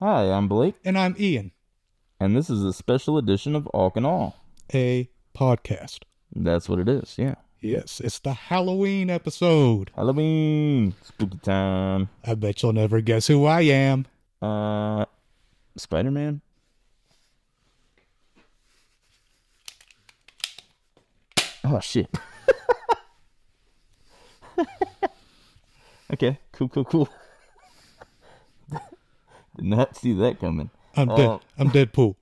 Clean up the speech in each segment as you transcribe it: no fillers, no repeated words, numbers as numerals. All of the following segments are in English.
Hi, I'm Blake, And I'm Ian, and this is a special edition of Awk Awe. a podcast. That's what it is, yeah. Yes, it's the Halloween episode. Halloween, spooky time. I bet you'll never guess who I am. Uh, Spider-Man? Oh, shit. Okay, cool. Did not see that coming. I'm dead. Uh, I'm Deadpool.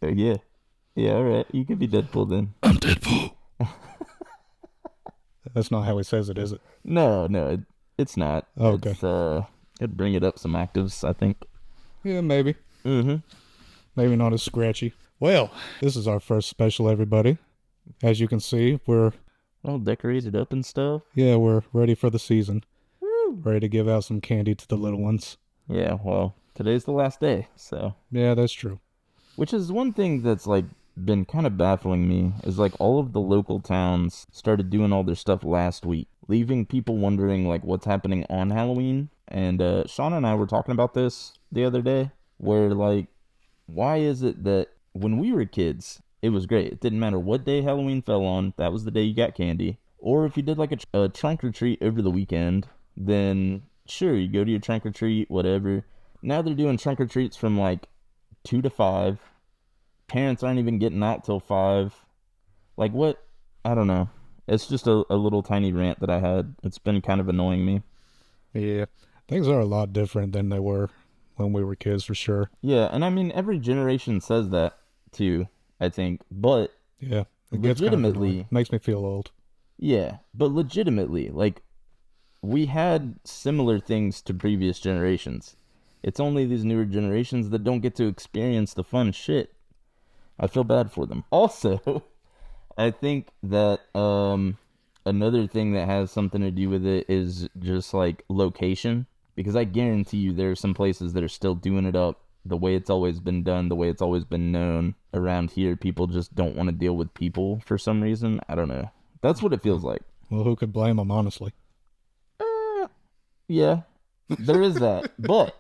yeah. Yeah, alright. You could be Deadpool then. I'm Deadpool. That's not how he says it, is it? No, it's not. Okay. It'd bring it up some octaves, I think. Yeah, maybe. Mm-hmm. Maybe not as scratchy. Well, this is our first special, everybody. As you can see, All decorated up and stuff. we're ready for the season. Woo! Ready to give out some candy to the little ones. Yeah, well, today's the last day, so. Yeah, that's true. Which is one thing that's like been kind of baffling me is like all of the local towns started doing all their stuff last week, leaving people wondering like what's happening on Halloween. And Shauna and I were talking about this the other day, where like, why is it that when we were kids, it was great. It didn't matter what day Halloween fell on, that was the day you got candy. Or if you did like a trunk or treat over the weekend, then sure, you go to your trunk or treat, whatever. Now they're doing trunk or treats from like 2 to 5. Parents aren't even getting out till 5. Like, what? I don't know. It's just a little tiny rant that I had. It's been kind of annoying me. Yeah, things are a lot different than they were when we were kids, for sure. Yeah, and I mean, every generation says that too, I think. But Yeah, it gets kind of annoying. legitimately, Makes me feel old. yeah, but legitimately, like, we had similar things to previous generations. It's only these newer generations that don't get to experience the fun shit. I feel bad for them. Also, I think that another thing that has something to do with it is just like location, because I guarantee you there are some places that are still doing it up the way it's always been done, the way it's always been known. Around here, people just don't want to deal with people for some reason. I don't know. That's what it feels like. Well, who could blame them, honestly? Uh, yeah, there is that. But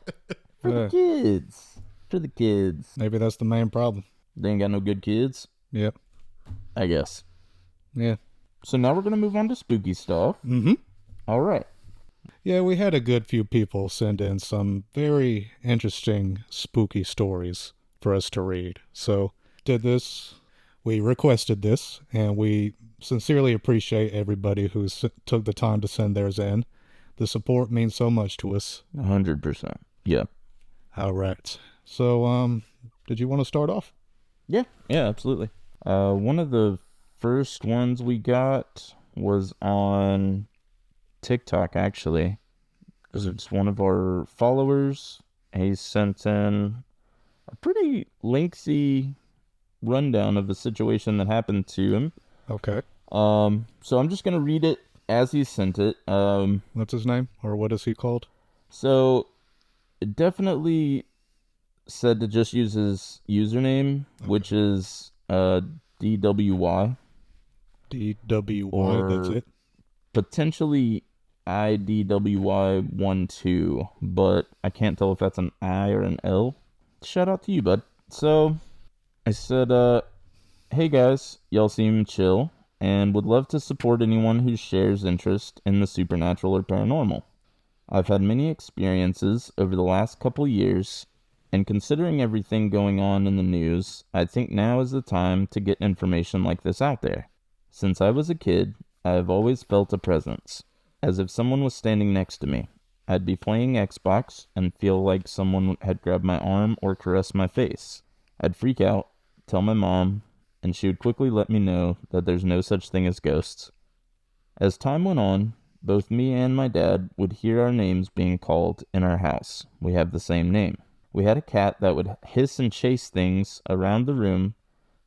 for the Uh, kids, for the kids, maybe that's the main problem. they ain't got no good kids, Yep. I guess. Yeah. So now we're gonna move on to spooky stuff. Mm-hmm. All right. Yeah, we had a good few people send in some very interesting, spooky stories for us to read. So, did this. We requested this, and we sincerely appreciate everybody who took the time to send theirs in. The support means so much to us. 100%. Yeah. All right. So, did you want to start off? Yeah, absolutely. One of the first ones we got was on TikTok, actually. It's one of our followers. He sent in a pretty lengthy rundown of the situation that happened to him. Okay. So I'm just gonna read it as he sent it. What's his name? Or what is he called? So it definitely said to just use his username, which is DWY, DWY, that's or it. potentially IDWY12, but I can't tell if that's an I or an L. Shout out to you, bud. So I said, hey guys, y'all seem chill and would love to support anyone who shares interest in the supernatural or paranormal. I've had many experiences over the last couple years, and considering everything going on in the news, I think now is the time to get information like this out there. Since I was a kid, I have always felt a presence, as if someone was standing next to me. I'd be playing Xbox and feel like someone had grabbed my arm or caressed my face. I'd freak out, tell my mom, and she would quickly let me know that there's no such thing as ghosts. As time went on, both me and my dad would hear our names being called in our house. We have the same name. We had a cat that would hiss and chase things around the room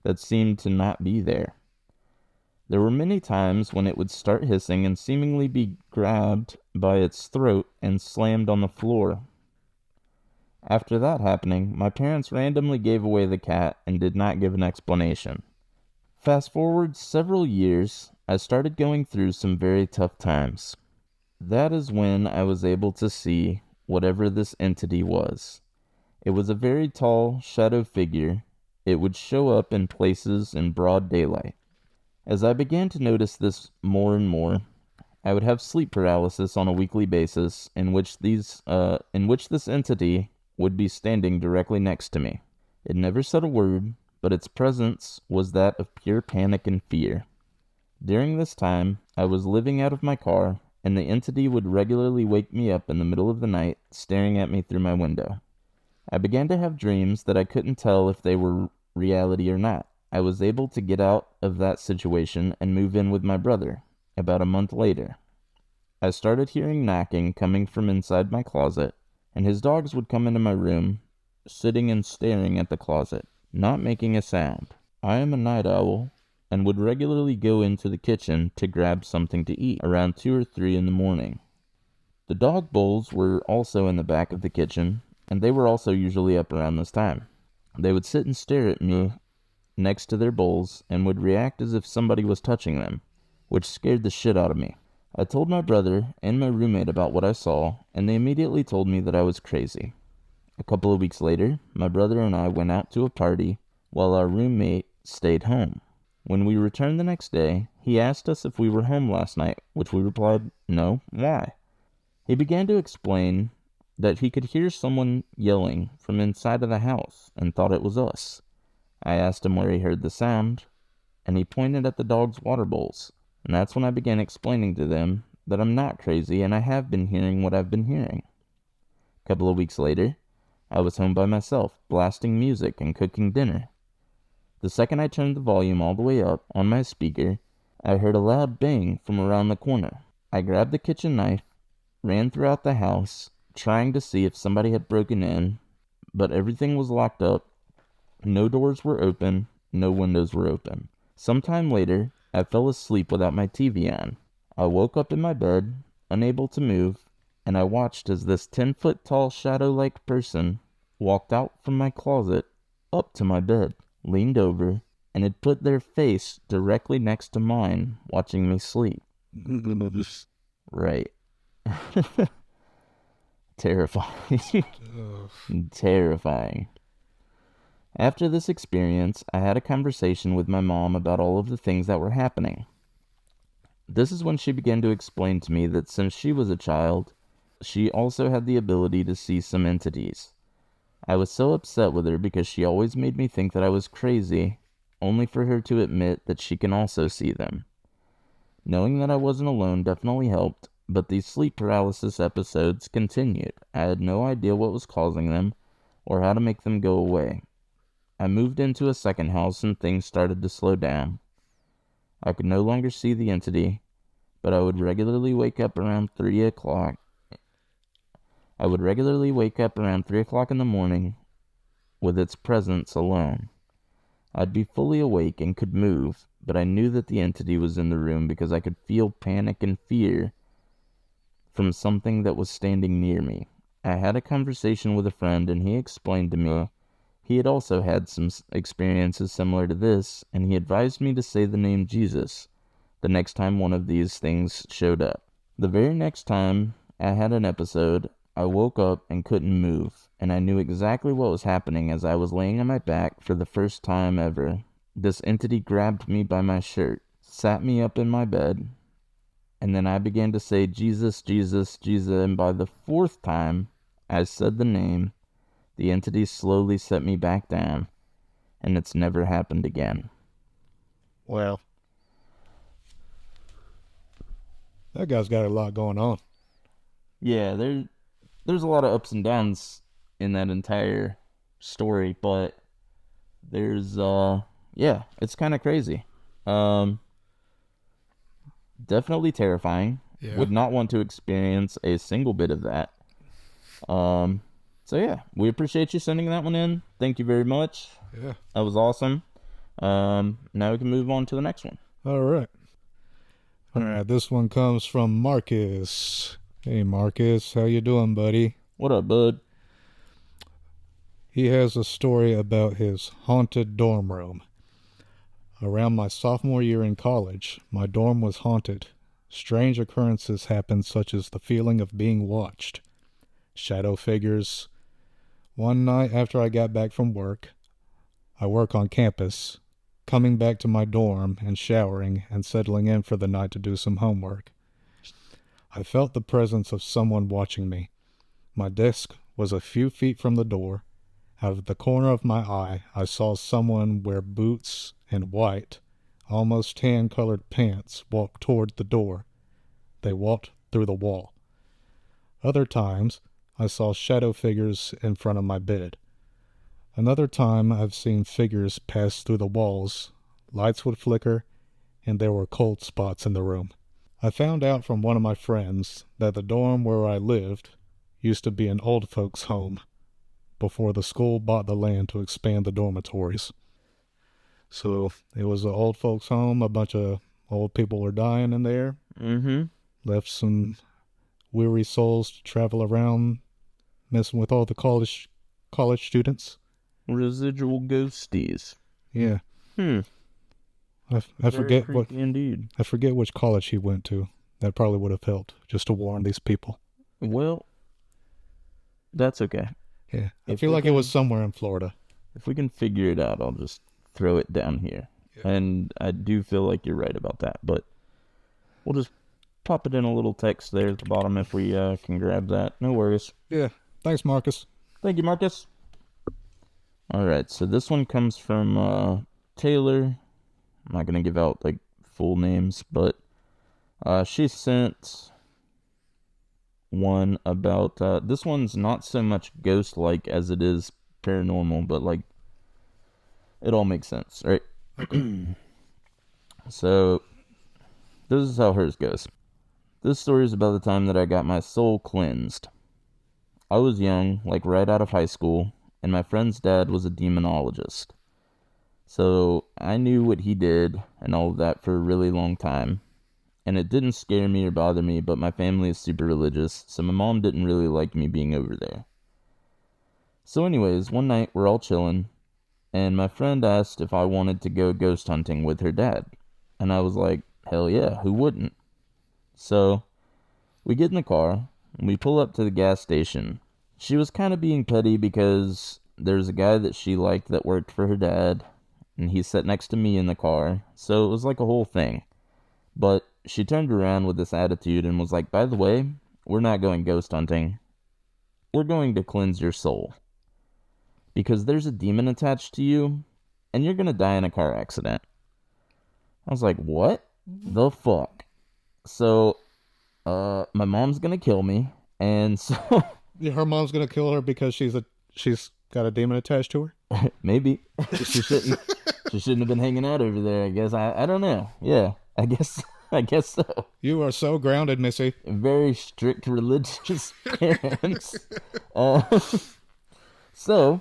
that seemed to not be there. There were many times when it would start hissing and seemingly be grabbed by its throat and slammed on the floor. After that happening, my parents randomly gave away the cat and did not give an explanation. Fast forward several years, I started going through some very tough times. That is when I was able to see whatever this entity was. It was a very tall, shadow figure. It would show up in places in broad daylight. As I began to notice this more and more, I would have sleep paralysis on a weekly basis in which this entity would be standing directly next to me. It never said a word, but its presence was that of pure panic and fear. During this time, I was living out of my car, and the entity would regularly wake me up in the middle of the night, staring at me through my window. I began to have dreams that I couldn't tell if they were reality or not. I was able to get out of that situation and move in with my brother. About a month later, I started hearing knocking coming from inside my closet, and his dogs would come into my room, sitting and staring at the closet, not making a sound. I am a night owl, and would regularly go into the kitchen to grab something to eat around 2 or 3 in the morning. The dog bowls were also in the back of the kitchen, and they were also usually up around this time. They would sit and stare at me next to their bowls and would react as if somebody was touching them, which scared the shit out of me. I told my brother and my roommate about what I saw, and they immediately told me that I was crazy. A couple of weeks later, my brother and I went out to a party while our roommate stayed home. When we returned the next day, he asked us if we were home last night, which we replied, no, why? He began to explain that he could hear someone yelling from inside of the house and thought it was us. I asked him where he heard the sound, and he pointed at the dog's water bowls, and that's when I began explaining to them that I'm not crazy and I have been hearing what I've been hearing. A couple of weeks later, I was home by myself, blasting music and cooking dinner. The second I turned the volume all the way up on my speaker, I heard a loud bang from around the corner. I grabbed the kitchen knife, ran throughout the house, trying to see if somebody had broken in, but everything was locked up. No doors were open, no windows were open. Sometime later, I fell asleep without my TV on. I woke up in my bed, unable to move, and I watched as this 10-foot tall shadow-like person walked out from my closet up to my bed, leaned over, and had put their face directly next to mine, watching me sleep. Right. Terrifying. Terrifying. After this experience, I had a conversation with my mom about all of the things that were happening. This is when she began to explain to me that since she was a child, she also had the ability to see some entities. I was so upset with her because she always made me think that I was crazy, only for her to admit that she can also see them. Knowing that I wasn't alone definitely helped, but these sleep paralysis episodes continued. I had no idea what was causing them, or how to make them go away. I moved into a second house and things started to slow down. I could no longer see the entity, but I would regularly wake up around 3 o'clock. I would regularly wake up around 3 o'clock in the morning with its presence alone. I'd be fully awake and could move, but I knew that the entity was in the room because I could feel panic and fear from something that was standing near me. I had a conversation with a friend, and he explained to me he had also had some experiences similar to this, and he advised me to say the name Jesus the next time one of these things showed up. The very next time I had an episode, I woke up and couldn't move, and I knew exactly what was happening as I was laying on my back for the first time ever. This entity grabbed me by my shirt, sat me up in my bed, and then I began to say, Jesus, Jesus, Jesus, and by the 4th time I said the name, the entity slowly set me back down, and it's never happened again. Well, that guy's got a lot going on. Yeah, there's a lot of ups and downs in that entire story, but there's it's kind of crazy. Definitely terrifying. Yeah. Would not want to experience a single bit of that. So yeah, we appreciate you sending that one in. Thank you very much. Yeah. That was awesome. Now we can move on to the next one. All right. This one comes from Marcus. Hey, Marcus. How you doing, buddy? What up, bud? He has a story about his haunted dorm room. Around my sophomore year in college, my dorm was haunted. Strange occurrences happened, such as the feeling of being watched. Shadow figures One night after I got back from work, I work on campus, coming back to my dorm and showering and settling in for the night to do some homework. I felt the presence of someone watching me. My desk was a few feet from the door. Out of the corner of my eye, I saw someone wear boots and white, almost tan-colored pants walk toward the door. They walked through the wall. Other times, I saw shadow figures in front of my bed. Another time, I've seen figures pass through the walls. Lights would flicker, and there were cold spots in the room. I found out from one of my friends that the dorm where I lived used to be an old folks' home before the school bought the land to expand the dormitories. So it was an old folks' home. A bunch of old people were dying in there. Mm-hmm. Left some weary souls to travel around, messing with all the college students. Residual ghosties. Yeah. Hmm. I Very forget what creepy indeed. I forget which college he went to. That probably would have helped just to warn these people. Well, that's okay. Yeah. I feel like it was somewhere in Florida. If we can figure it out, I'll just throw it down here. Yeah. And I do feel like you're right about that, but we'll just pop it in a little text there at the bottom if we can grab that. No worries. Yeah. Thanks, Marcus. Thank you, Marcus. All right, so this one comes from Taylor. I'm not going to give out, like, full names, but she sent one about, this one's not so much ghost-like as it is paranormal, but, like, it all makes sense, right? So, this is how hers goes. This story is about the time that I got my soul cleansed. I was young, like right out of high school, and my friend's dad was a demonologist. So I knew what he did and all of that for a really long time. And it didn't scare me or bother me, but my family is super religious, so my mom didn't really like me being over there. So anyways, one night we're all chilling, and my friend asked if I wanted to go ghost hunting with her dad. And I was like, hell yeah, who wouldn't? So we get in the car, and we pull up to the gas station. She was kind of being petty because there's a guy that she liked that worked for her dad, and he sat next to me in the car, so it was like a whole thing. But she turned around with this attitude and was like, by the way, we're not going ghost hunting. We're going to cleanse your soul. Because there's a demon attached to you, and you're going to die in a car accident. I was like, what the fuck? So, my mom's going to kill me, and so... Her mom's gonna kill her because she's got a demon attached to her? Maybe. She shouldn't have been hanging out over there, I guess. I don't know. Yeah, I guess so. You are so grounded, Missy. Very strict religious parents. So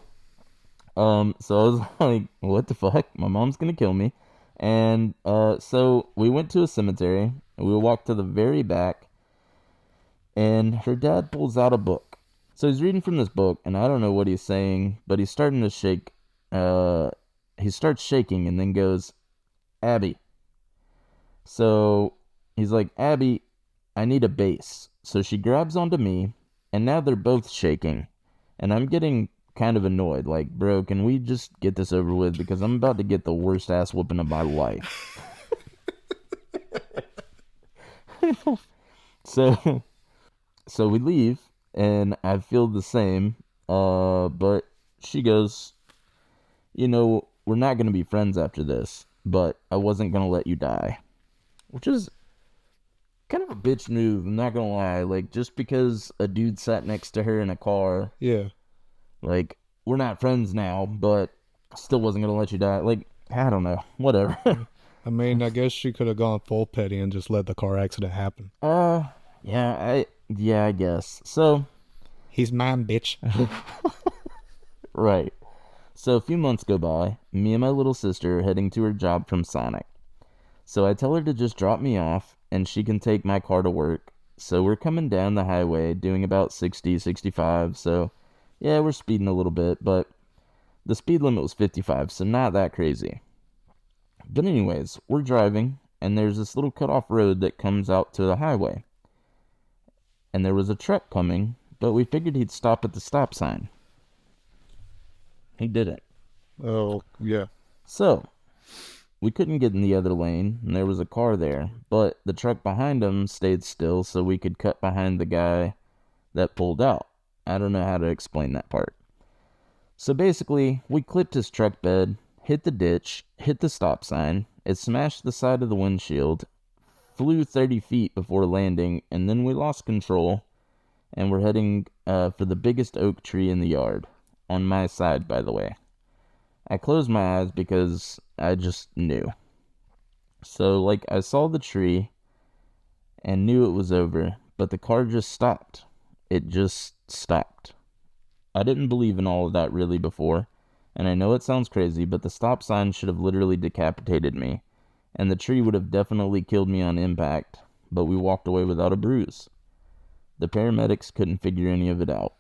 I was like, what the fuck? My mom's gonna kill me. And so we went to a cemetery, and we walked to the very back, and her dad pulls out a book. So he's reading from this book, and I don't know what he's saying, but he's starting to shake. He starts shaking and then goes, Abby. So he's like, Abby, I need a base. So she grabs onto me, and now they're both shaking. And I'm getting kind of annoyed. Like, bro, can we just get this over with? Because I'm about to get the worst ass whooping of my life. So we leave. And I feel the same, but she goes, you know, we're not going to be friends after this, but I wasn't going to let you die. Which is kind of a bitch move, I'm not going to lie. Like, just because a dude sat next to her in a car. Yeah. Like, we're not friends now, but still wasn't going to let you die. Like, I don't know. Whatever. I mean, I guess she could have gone full petty and just let the car accident happen. Yeah, I guess. So... He's mine, bitch. Right. So a few months go by, me and my little sister are heading to her job from Sonic. So I tell her to just drop me off, and she can take my car to work. So we're coming down the highway, doing about 60, 65, so... Yeah, we're speeding a little bit, but... The speed limit was 55, so not that crazy. But anyways, we're driving, and there's this little cut-off road that comes out to the highway. And there was a truck coming, but we figured he'd stop at the stop sign. He didn't. Oh, yeah. So, we couldn't get in the other lane, and there was a car there, but the truck behind him stayed still so we could cut behind the guy that pulled out. I don't know how to explain that part. So basically, we clipped his truck bed, hit the ditch, hit the stop sign, it smashed the side of the windshield, flew 30 feet before landing, and then we lost control, and we're heading for the biggest oak tree in the yard. On my side, by the way. I closed my eyes because I just knew. So, I saw the tree and knew it was over, but the car just stopped. It just stopped. I didn't believe in all of that really before, and I know it sounds crazy, but the stop sign should have literally decapitated me, and the tree would have definitely killed me on impact, but we walked away without a bruise. The paramedics couldn't figure any of it out.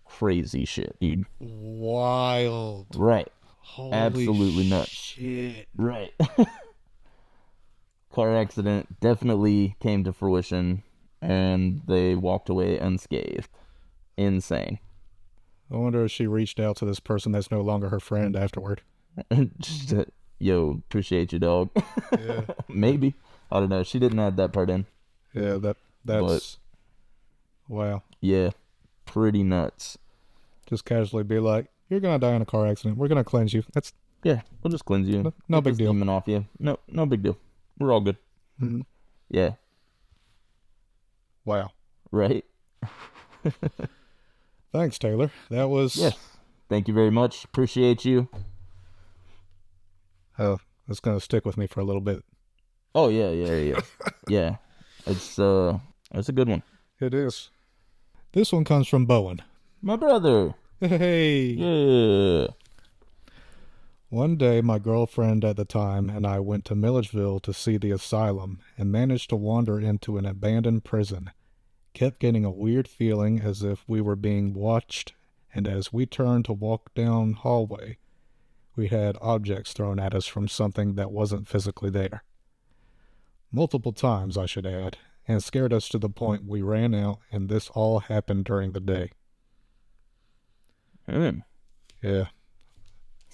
Crazy shit, dude. Wild. Right. Holy Absolutely nuts. shit. Right. Car accident definitely came to fruition, and they walked away unscathed. Insane. I wonder if she reached out to this person that's no longer her friend afterward. Just, yo, appreciate you, dog. Yeah. Maybe. I don't know. She didn't add that part in. Yeah, that's wow. Yeah, pretty nuts. Just casually be like, "You're gonna die in a car accident. We're gonna cleanse you." That's Yeah, we'll just cleanse you. no Get big this deal. demon off you. No big deal. We're all good. Mhm. Yeah, Wow. right? Thanks, Taylor. That was Yes. Thank you very much. Appreciate you. that's gonna stick with me for a little bit. Oh, yeah. Yeah. It's a good one. It is. This one comes from Bowen. My brother. Hey. Yeah. One day, my girlfriend at the time and I went to Milledgeville to see the asylum and managed to wander into an abandoned prison. Kept getting a weird feeling as if we were being watched, and as we turned to walk down hallway, we had objects thrown at us from something that wasn't physically there. Multiple times, I should add, and scared us to the point we ran out, and this all happened during the day. Yeah.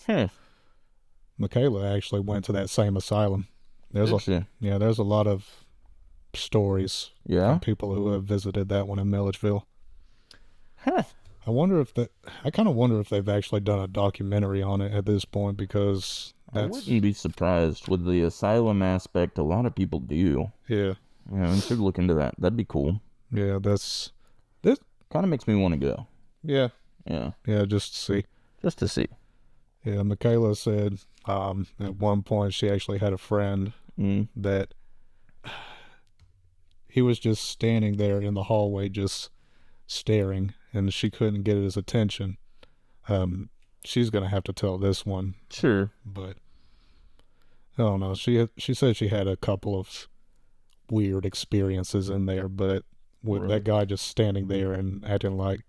Huh. Michaela actually went to that same asylum. There's Did she? there's a lot of stories Yeah. from people who have visited that one in Milledgeville. Huh. I kind of wonder if they've actually done a documentary on it at this point, because I wouldn't be surprised with the asylum aspect. A lot of people do. yeah, Yeah, we should look into that. That'd be cool. this Kind of makes me want to go. yeah, Yeah, just to see. just to see. Yeah, Michaela said at one point she actually had a friend that he was just standing there in the hallway just staring, and she couldn't get his attention. She's gonna have to tell this one, Sure. but I don't know. She said she had a couple of weird experiences in there, but with that guy just standing there and acting like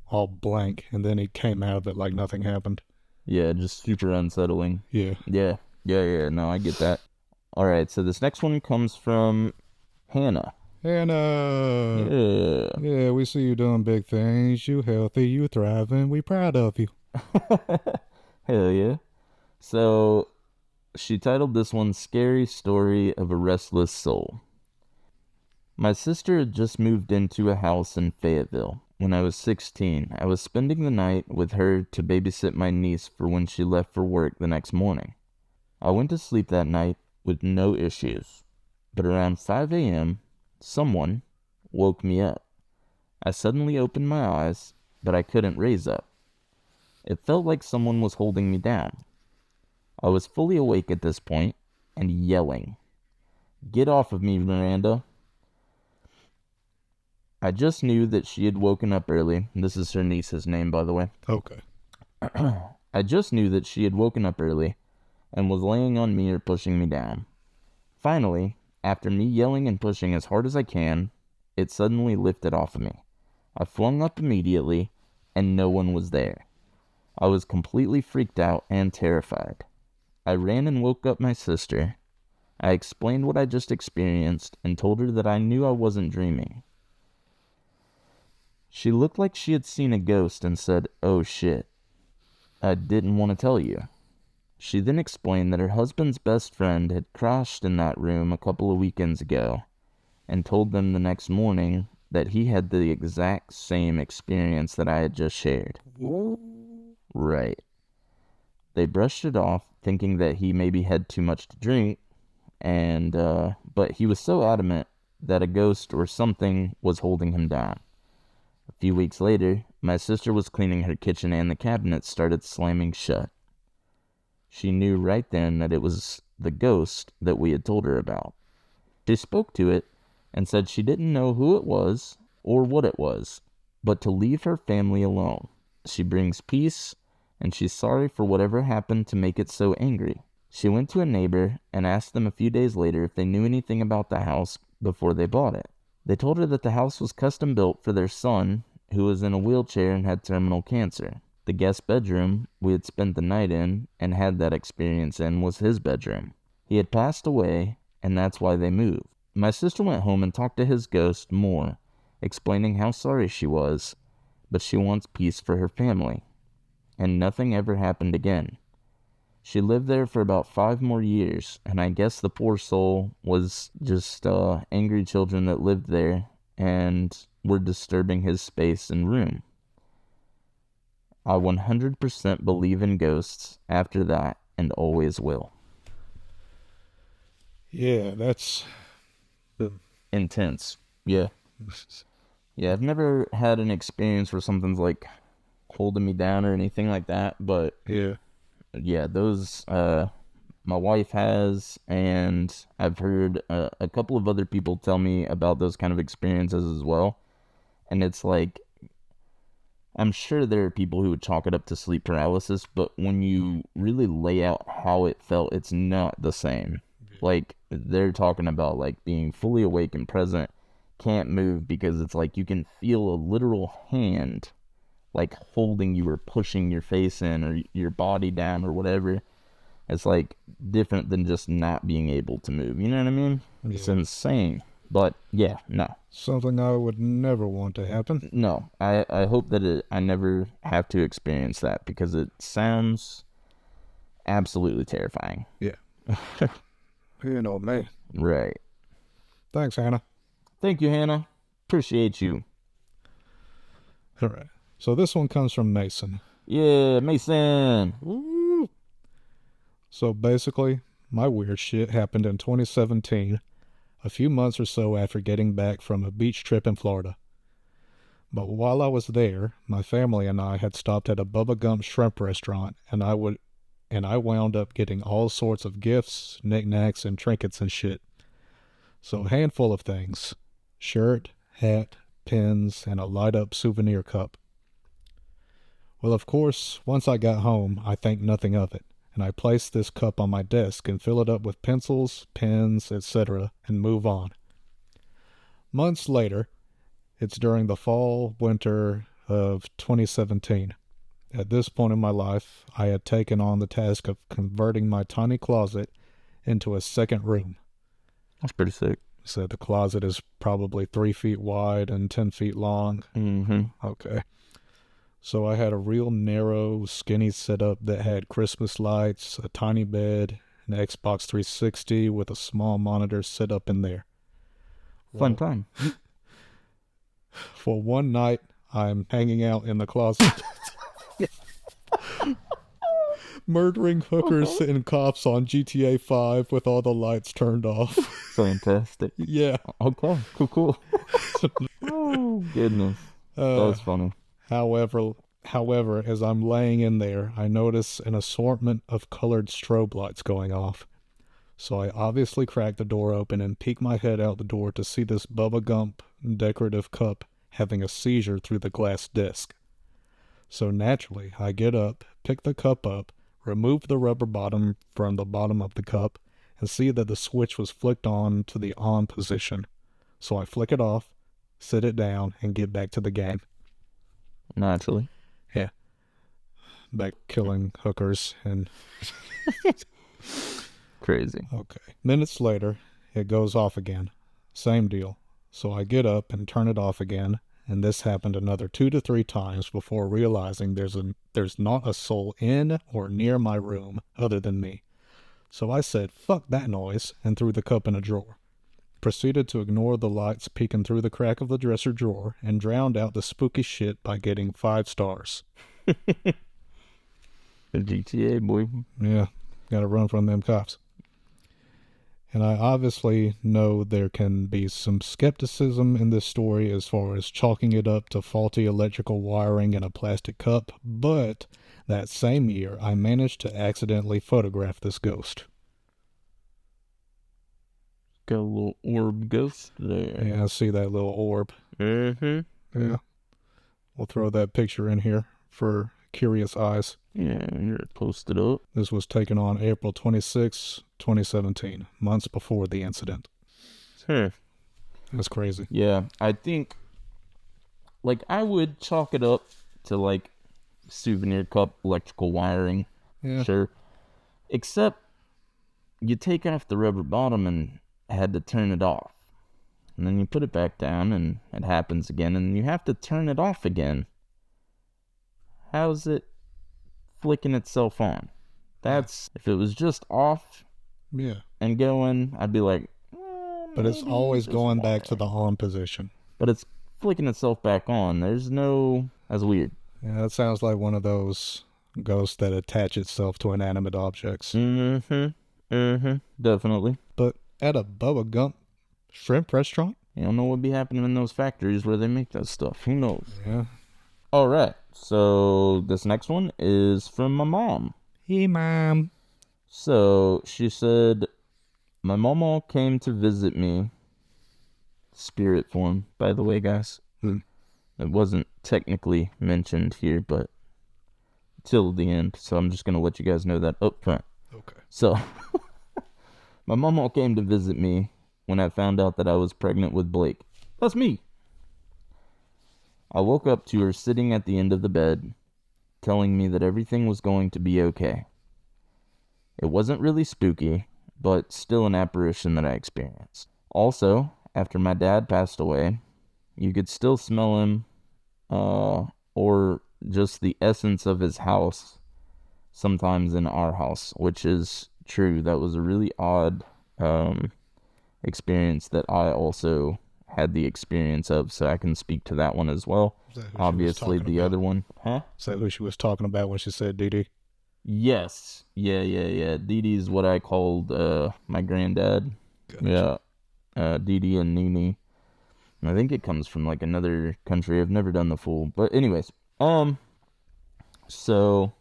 all blank, and then he came out of it like nothing happened. Yeah, just super unsettling. Yeah. Yeah. No, I get that. All right, so this next one comes from Hannah. Hannah. Yeah, we see you doing big things. You healthy, you thriving. We proud of you. Hell yeah. So she titled this one Scary Story of a Restless Soul. My sister had just moved into a house in Fayetteville. When I was 16, I was spending the night with her to babysit my niece for when she left for work the next morning. I went to sleep that night with no issues, but around 5 a.m., someone woke me up. I suddenly opened my eyes, but I couldn't raise up. It felt like someone was holding me down. I was fully awake at this point and yelling, "Get off of me, Miranda." I just knew that she had woken up early. This is her niece's name, by the way. Okay. I just knew that she had woken up early and was laying on me or pushing me down. Finally, after me yelling and pushing as hard as I can, it suddenly lifted off of me. I flung up immediately, and no one was there. I was completely freaked out and terrified. I ran and woke up my sister. I explained what I just experienced and told her that I knew I wasn't dreaming. She looked like she had seen a ghost and said, "Oh shit, I didn't want to tell you." She then explained that her husband's best friend had crashed in that room a couple of weekends ago and told them the next morning that he had the exact same experience that I had just shared. Right. They brushed it off, thinking that he maybe had too much to drink, and but he was so adamant that a ghost or something was holding him down. A few weeks later, my sister was cleaning her kitchen and the cabinets started slamming shut. She knew right then that it was the ghost that we had told her about. She spoke to it and said she didn't know who it was or what it was, but to leave her family alone. She brings peace, and she's sorry for whatever happened to make it so angry. She went to a neighbor and asked them a few days later if they knew anything about the house before they bought it. They told her that the house was custom built for their son, who was in a wheelchair and had terminal cancer. The guest bedroom we had spent the night in and had that experience in was his bedroom. He had passed away, and that's why they moved. My sister went home and talked to his ghost more, explaining how sorry she was, but she wants peace for her family. And nothing ever happened again. She lived there for about 5 more years, and I guess the poor soul was just angry children that lived there and were disturbing his space and room. I 100% believe in ghosts after that and always will. Yeah, that's Intense. Yeah. Yeah, I've never had an experience where something's like holding me down or anything like that, but yeah, those my wife has, and I've heard a couple of other people tell me about those kind of experiences as well. And it's like, I'm sure there are people who would chalk it up to sleep paralysis, but when you really lay out how it felt, it's not the same. Like, they're talking about like being fully awake and present, can't move because it's like you can feel a literal hand like holding you or pushing your face in or your body down or whatever. It's like different than just not being able to move. You know what I mean? It's insane. But yeah, no. something I would never want to happen. No. I hope that I never have to experience that because it sounds absolutely terrifying. Yeah. You know me. Right. Thanks, Hannah. Thank you, Hannah. Appreciate you. All right. So this one comes from Mason. Yeah, Mason. Woo. So basically, my weird shit happened in 2017, a few months or so after getting back from a beach trip in Florida. But while I was there, my family and I had stopped at a Bubba Gump shrimp restaurant, and I wound up getting all sorts of gifts, knickknacks, and trinkets and shit. So a handful of things: shirt, hat, pins, and a light-up souvenir cup. Well, of course, once I got home, I think nothing of it, and I place this cup on my desk and fill it up with pencils, pens, etc., and move on. Months later, it's during the fall-winter of 2017. At this point in my life, I had taken on the task of converting my tiny closet into a second room. That's pretty sick. So the closet is probably 3 feet wide and 10 feet long. Mm-hmm. Okay. So I had a real narrow, skinny setup that had Christmas lights, a tiny bed, an Xbox 360 with a small monitor set up in there. Fun time. For one night, I'm hanging out in the closet, murdering hookers and cops on GTA 5 with all the lights turned off. Fantastic. Yeah. Okay. Cool. Oh, goodness. That was funny. However, as I'm laying in there, I notice an assortment of colored strobe lights going off. So I obviously crack the door open and peek my head out the door to see this Bubba Gump decorative cup having a seizure through the glass disc. So naturally, I get up, pick the cup up, remove the rubber bottom from the bottom of the cup, and see that the switch was flicked on to the on position. So I flick it off, sit it down, and get back to the game. Naturally. Yeah. Back killing hookers and... Crazy. Okay. Minutes later, it goes off again. Same deal. So I get up and turn it off again, and this happened another 2 to 3 times before realizing there's not a soul in or near my room other than me. So I said, fuck that noise, and threw the cup in a drawer. Proceeded to ignore the lights peeking through the crack of the dresser drawer and drowned out the spooky shit by getting 5 stars. The GTA, boy. Yeah, gotta run from them cops. And I obviously know there can be some skepticism in this story as far as chalking it up to faulty electrical wiring in a plastic cup, but that same year I managed to accidentally photograph this ghost. Got a little orb ghost there. Yeah, I see that little orb. Mm-hmm. Yeah. We'll throw that picture in here for curious eyes. Yeah, you're posted up. This was taken on April 26, 2017, months before the incident. Huh. That's crazy. Yeah, I think, like, I would chalk it up to, like, souvenir cup electrical wiring. Yeah. Sure. Except, you take off the rubber bottom and had to turn it off. And then you put it back down and it happens again and you have to turn it off again. How's it flicking itself on? That's, if it was just off Yeah. and going, I'd be like, But it's maybe always just going back water. to the on position. But it's flicking itself back on. There's no, that's weird. Yeah, that sounds like one of those ghosts that attach itself to inanimate objects. Definitely. But at a Bubba Gump shrimp restaurant? You don't know what be happening in those factories where they make that stuff. Who knows? Yeah. All right. So this next one is from my mom. Hey, Mom. So she said, my mama came to visit me. Spirit form, by the way, guys. It wasn't technically mentioned here, but till the end. So I'm just going to let you guys know that up front. Okay. So my mama came to visit me when I found out that I was pregnant with Blake. That's me. I woke up to her sitting at the end of the bed, telling me that everything was going to be okay. It wasn't really spooky, but still an apparition that I experienced. Also, after my dad passed away, you could still smell him, or just the essence of his house, sometimes in our house, which is true. That was a really odd experience that I also had the experience of, so I can speak to that one as well. Obviously, the other one. Huh? Is that who she was talking about when she said Dee Dee? Yes. Yeah. Dee Dee's what I called my granddad. Gotcha. Yeah. Dee Dee and Nene. I think it comes from like another country. I've never done the full. But anyways. So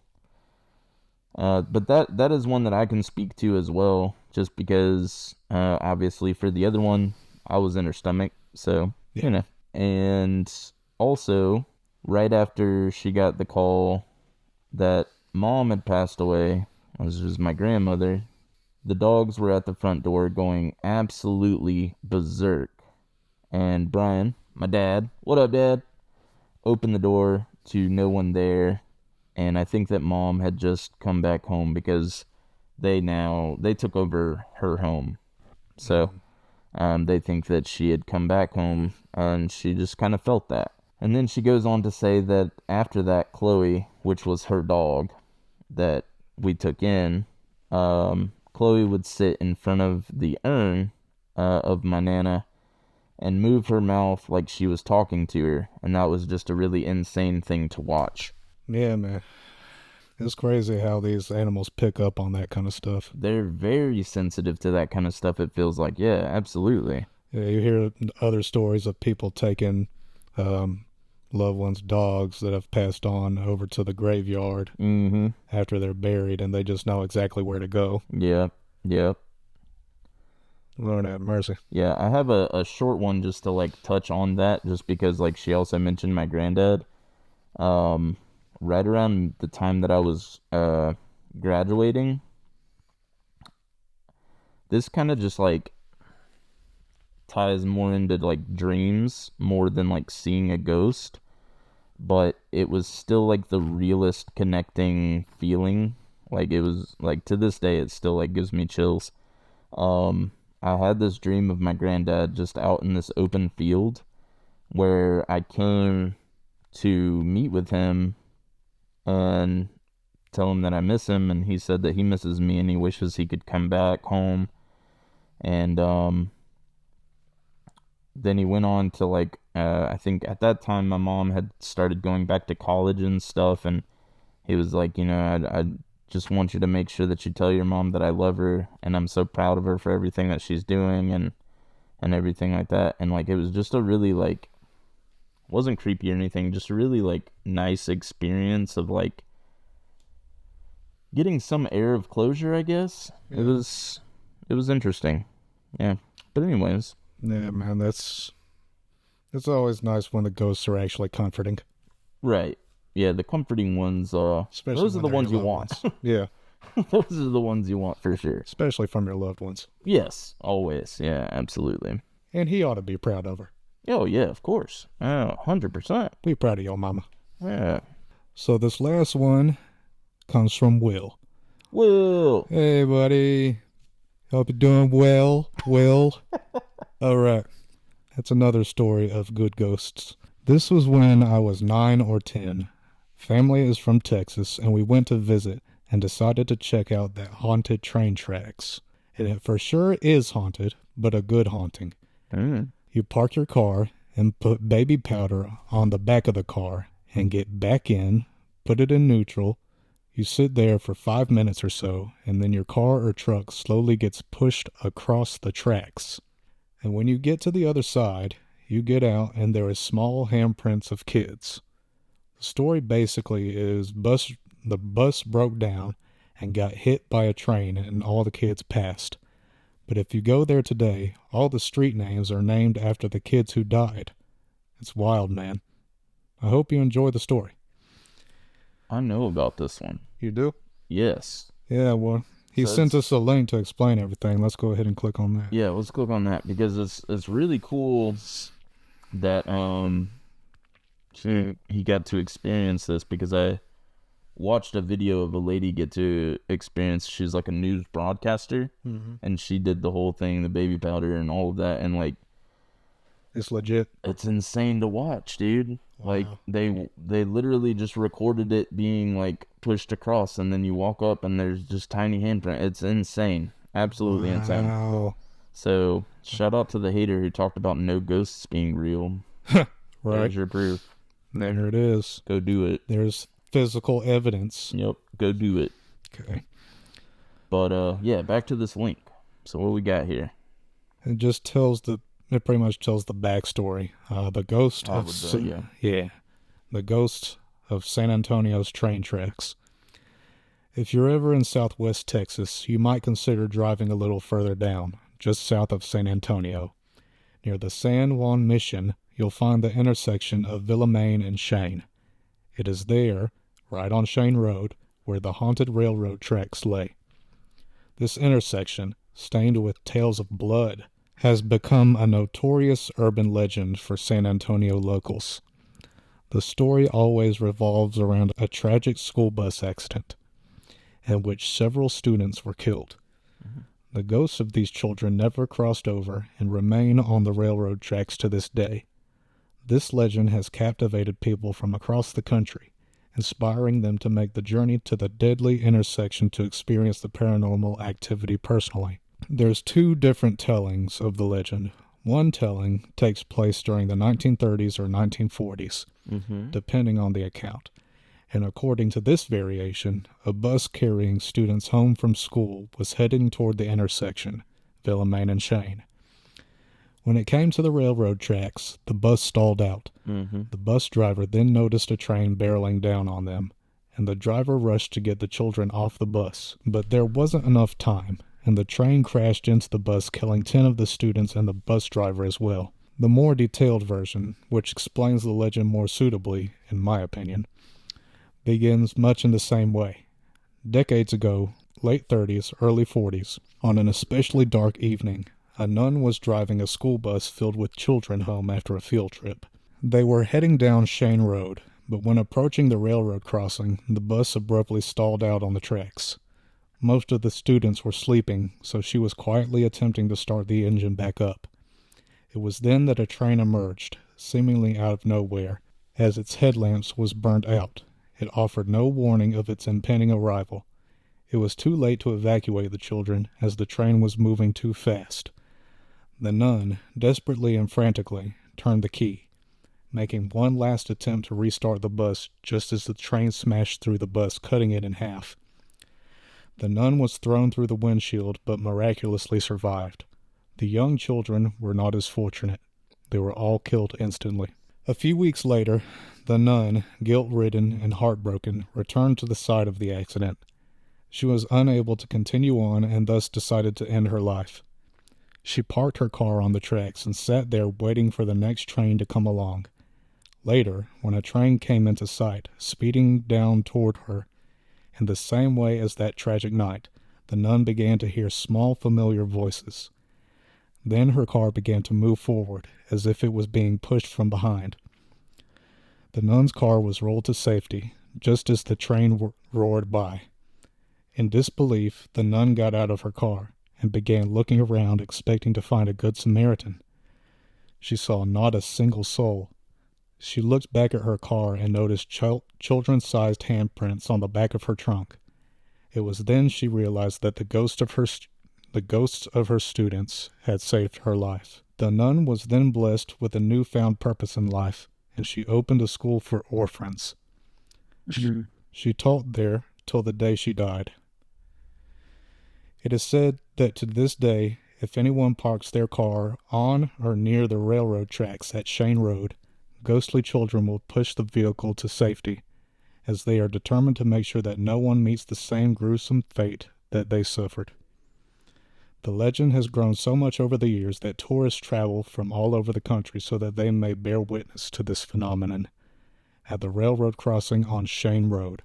but that is one that I can speak to as well, just because obviously for the other one I was in her stomach, so you know. And also right after she got the call that mom had passed away, which was my grandmother, the dogs were at the front door going absolutely berserk. And Brian, my dad, what up, Dad? Opened the door to no one there. And I think that mom had just come back home because they took over her home. So they think that she had come back home and she just kind of felt that. And then she goes on to say that after that, Chloe, which was her dog that we took in, Chloe would sit in front of the urn of my Nana and move her mouth like she was talking to her. And that was just a really insane thing to watch. Yeah, man. It's crazy how these animals pick up on that kind of stuff. They're very sensitive to that kind of stuff, it feels like. Yeah, absolutely. Yeah, you hear other stories of people taking loved ones' dogs that have passed on over to the graveyard after they're buried, and they just know exactly where to go. Yep. Lord have mercy. Yeah, I have a short one just to like touch on that, just because like she also mentioned my granddad. Right around the time that I was graduating, this kind of just like ties more into like dreams more than like seeing a ghost, but it was still like the realest connecting feeling. Like it was like, to this day it still like gives me chills. I had this dream of my granddad just out in this open field where I came to meet with him and tell him that I miss him, and he said that he misses me and he wishes he could come back home. And then he went on to like I think at that time my mom had started going back to college and stuff, and he was like, I just want you to make sure that you tell your mom that I love her and I'm so proud of her for everything that she's doing and everything like that. And like it was just a really like, wasn't creepy or anything, just a really like nice experience of like getting some air of closure, I guess. Yeah. It was interesting. Yeah. But anyways. Yeah, man, it's always nice when the ghosts are actually comforting. Right. Yeah, the comforting ones, Especially those are the when they're ones you your want. loved ones. Yeah, Those are the ones you want for sure. especially from your loved ones. Yes, always. Yeah, absolutely. And he ought to be proud of her. Oh, yeah, of course. 100%. Be proud of your mama. Yeah. So this last one comes from Will. Will. Hey, buddy. Hope you're doing well, Will. All right. That's another story of good ghosts. This was when I was 9 or 10. Family is from Texas, and we went to visit and decided to check out that haunted train tracks. And it for sure is haunted, but a good haunting. Mm. You park your car and put baby powder on the back of the car and get back in, put it in neutral. You sit there for 5 minutes or so, and then your car or truck slowly gets pushed across the tracks. And when you get to the other side, you get out and there is small handprints of kids. The story basically is the bus broke down and got hit by a train and all the kids passed. But if you go there today, all the street names are named after the kids who died. It's wild, man. I hope you enjoy the story. I know about this one. You do? Yes. Yeah, well, he So sent it's- us a link to explain everything. Let's go ahead and click on that. Yeah, let's click on that because it's really cool that he got to experience this, because I watched a video of a lady get to experience. She's like a news broadcaster, and she did the whole thing, the baby powder and all of that, and like It's legit. it's insane to watch, dude. Like Wow. they literally just recorded it being like pushed across, and then you walk up and there's just tiny handprint. It's insane, absolutely insane. Wow. So shout out to the hater who talked about no ghosts being real. Right. There's your proof. There it is. Go do it. There's physical evidence. Yep, go do it. Okay. But yeah, back to this link. So what we got here? It pretty much tells the backstory. The ghost of the ghost of San Antonio's train tracks. If you're ever in southwest Texas, you might consider driving a little further down, just south of San Antonio. Near the San Juan Mission, you'll find the intersection of Villamain and Shane. It is there, right on Shane Road, where the haunted railroad tracks lay. This intersection, stained with tales of blood, has become a notorious urban legend for San Antonio locals. The story always revolves around a tragic school bus accident, in which several students were killed. The ghosts of these children never crossed over and remain on the railroad tracks to this day. This legend has captivated people from across the country, inspiring them to make the journey to the deadly intersection to experience the paranormal activity personally. There's 2 different tellings of the legend. One telling takes place during the 1930s or 1940s, depending on the account. And according to this variation, a bus carrying students home from school was heading toward the intersection, Villamain and Shane. When it came to the railroad tracks, the bus stalled out. The bus driver then noticed a train barreling down on them, and the driver rushed to get the children off the bus. But there wasn't enough time, and the train crashed into the bus, killing 10 of the students and the bus driver as well. The more detailed version, which explains the legend more suitably, in my opinion, begins much in the same way. Decades ago, late 30s, early 40s, on an especially dark evening, a nun was driving a school bus filled with children home after a field trip. They were heading down Shane Road, but when approaching the railroad crossing, the bus abruptly stalled out on the tracks. Most of the students were sleeping, so she was quietly attempting to start the engine back up. It was then that a train emerged, seemingly out of nowhere, as its headlamps was burnt out. It offered no warning of its impending arrival. It was too late to evacuate the children, as the train was moving too fast. The nun, desperately and frantically, turned the key, making one last attempt to restart the bus just as the train smashed through the bus, cutting it in half. The nun was thrown through the windshield, but miraculously survived. The young children were not as fortunate. They were all killed instantly. A few weeks later, the nun, guilt-ridden and heartbroken, returned to the site of the accident. She was unable to continue on and thus decided to end her life. She parked her car on the tracks and sat there waiting for the next train to come along. Later, when a train came into sight, speeding down toward her, in the same way as that tragic night, the nun began to hear small familiar voices. Then her car began to move forward, as if it was being pushed from behind. The nun's car was rolled to safety, just as the train roared by. In disbelief, the nun got out of her car and began looking around, expecting to find a good Samaritan. She saw not a single soul. She looked back at her car and noticed children-sized handprints on the back of her trunk. It was then she realized that the ghosts of her students had saved her life. The nun was then blessed with a newfound purpose in life, and she opened a school for orphans. She taught there till the day she died. It is said that to this day, if anyone parks their car on or near the railroad tracks at Shane Road, ghostly children will push the vehicle to safety, as they are determined to make sure that no one meets the same gruesome fate that they suffered. The legend has grown so much over the years that tourists travel from all over the country so that they may bear witness to this phenomenon at the railroad crossing on Shane Road.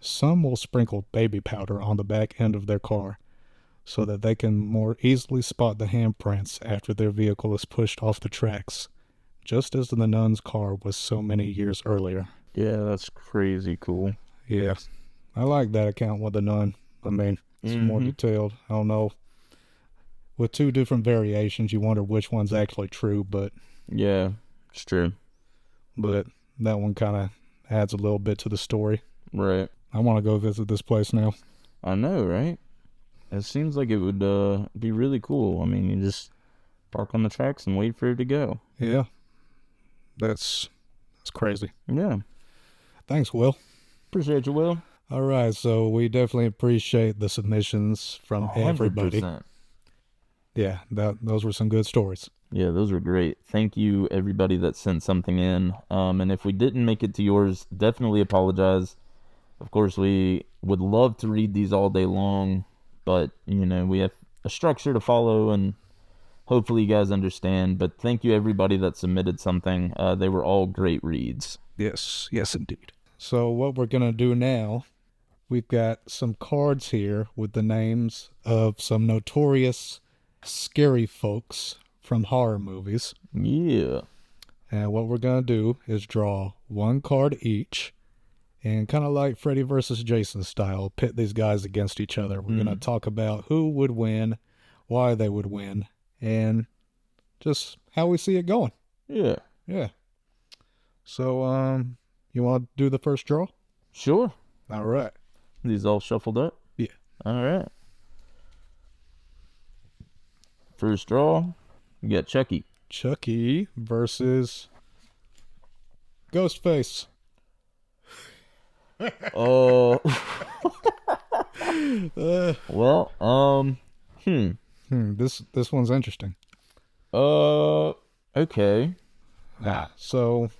Some will sprinkle baby powder on the back end of their car so that they can more easily spot the handprints after their vehicle is pushed off the tracks, just as the nun's car was so many years earlier. Yeah, that's crazy cool. Yeah, I like that account with the nun. I mean, it's more detailed. I don't know. With two different variations, you wonder which one's actually true, but... Yeah, it's true. But that one kind of adds a little bit to the story. Right. I want to go visit this place now. I know, right? It seems like it would be really cool. I mean, you just park on the tracks and wait for it to go. Yeah. That's crazy. Yeah. Thanks, Will. Appreciate you, Will. All right, so we definitely appreciate the submissions from everybody. 100%. Yeah, those were some good stories. Yeah, those were great. Thank you, everybody that sent something in. And if we didn't make it to yours, definitely apologize. Of course, we would love to read these all day long, but, you know, we have a structure to follow, and hopefully you guys understand. But thank you, everybody that submitted something. They were all great reads. Yes, indeed. So what we're going to do now, we've got some cards here with the names of some notorious scary folks from horror movies. Yeah. And what we're going to do is draw one card each, and kind of like Freddy versus Jason style, pit these guys against each other. We're going to talk about who would win, why they would win, and just how we see it going. Yeah. Yeah. So, you want to do the first draw? Sure. All right. These all shuffled up? Yeah. All right. First draw, we got Chucky. Chucky versus Ghostface. Oh. Well, This one's interesting. Okay. So,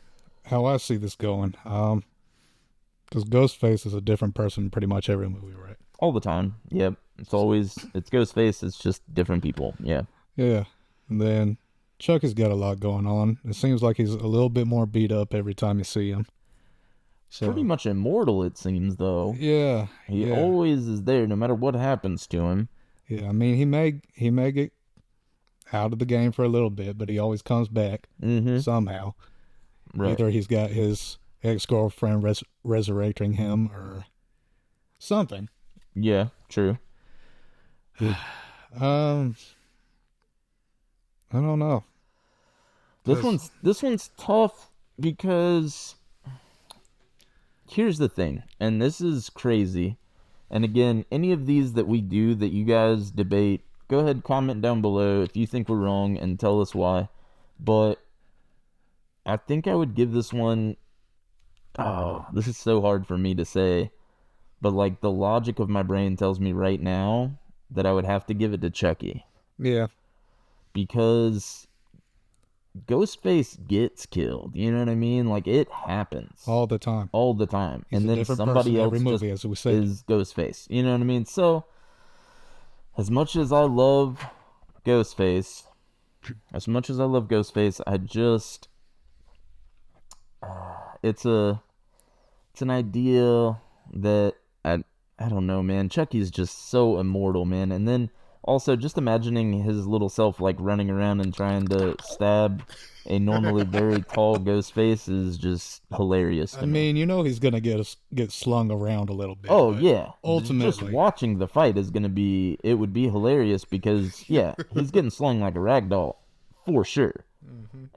how I see this going, because Ghostface is a different person in pretty much every movie, right? All the time. Yep. It's Ghostface, it's just different people. Yeah. Yeah. And then Chucky's got a lot going on. It seems like he's a little bit more beat up every time you see him. So, Pretty much immortal, it seems, though. Yeah. He always is there, no matter what happens to him. Yeah, I mean, he may get out of the game for a little bit, but he always comes back somehow. Right. Either he's got his ex-girlfriend resurrecting him or something. Yeah, true. I don't know. This one's tough because here's the thing, and this is crazy. And again, any of these that we do that you guys debate, go ahead, comment down below if you think we're wrong and tell us why. But I think I would give this one. Oh, this is so hard for me to say. But like the logic of my brain tells me right now that I would have to give it to Chucky. Yeah. Because Ghostface gets killed. You know what I mean? Like it happens All the time. all the time, He's and a then different somebody person else every movie, just as we said. is Ghostface. You know what I mean? So, as much as I love Ghostface, I just it's an idea that I don't know, man. Chucky's just so immortal, man. And then also just imagining his little self like running around and trying to stab a normally very tall Ghostface is just hilarious to I me. mean, you know he's gonna get slung around a little bit. Oh but yeah, ultimately, just watching the fight is gonna be. It would be hilarious because yeah, he's getting slung like a rag doll for sure,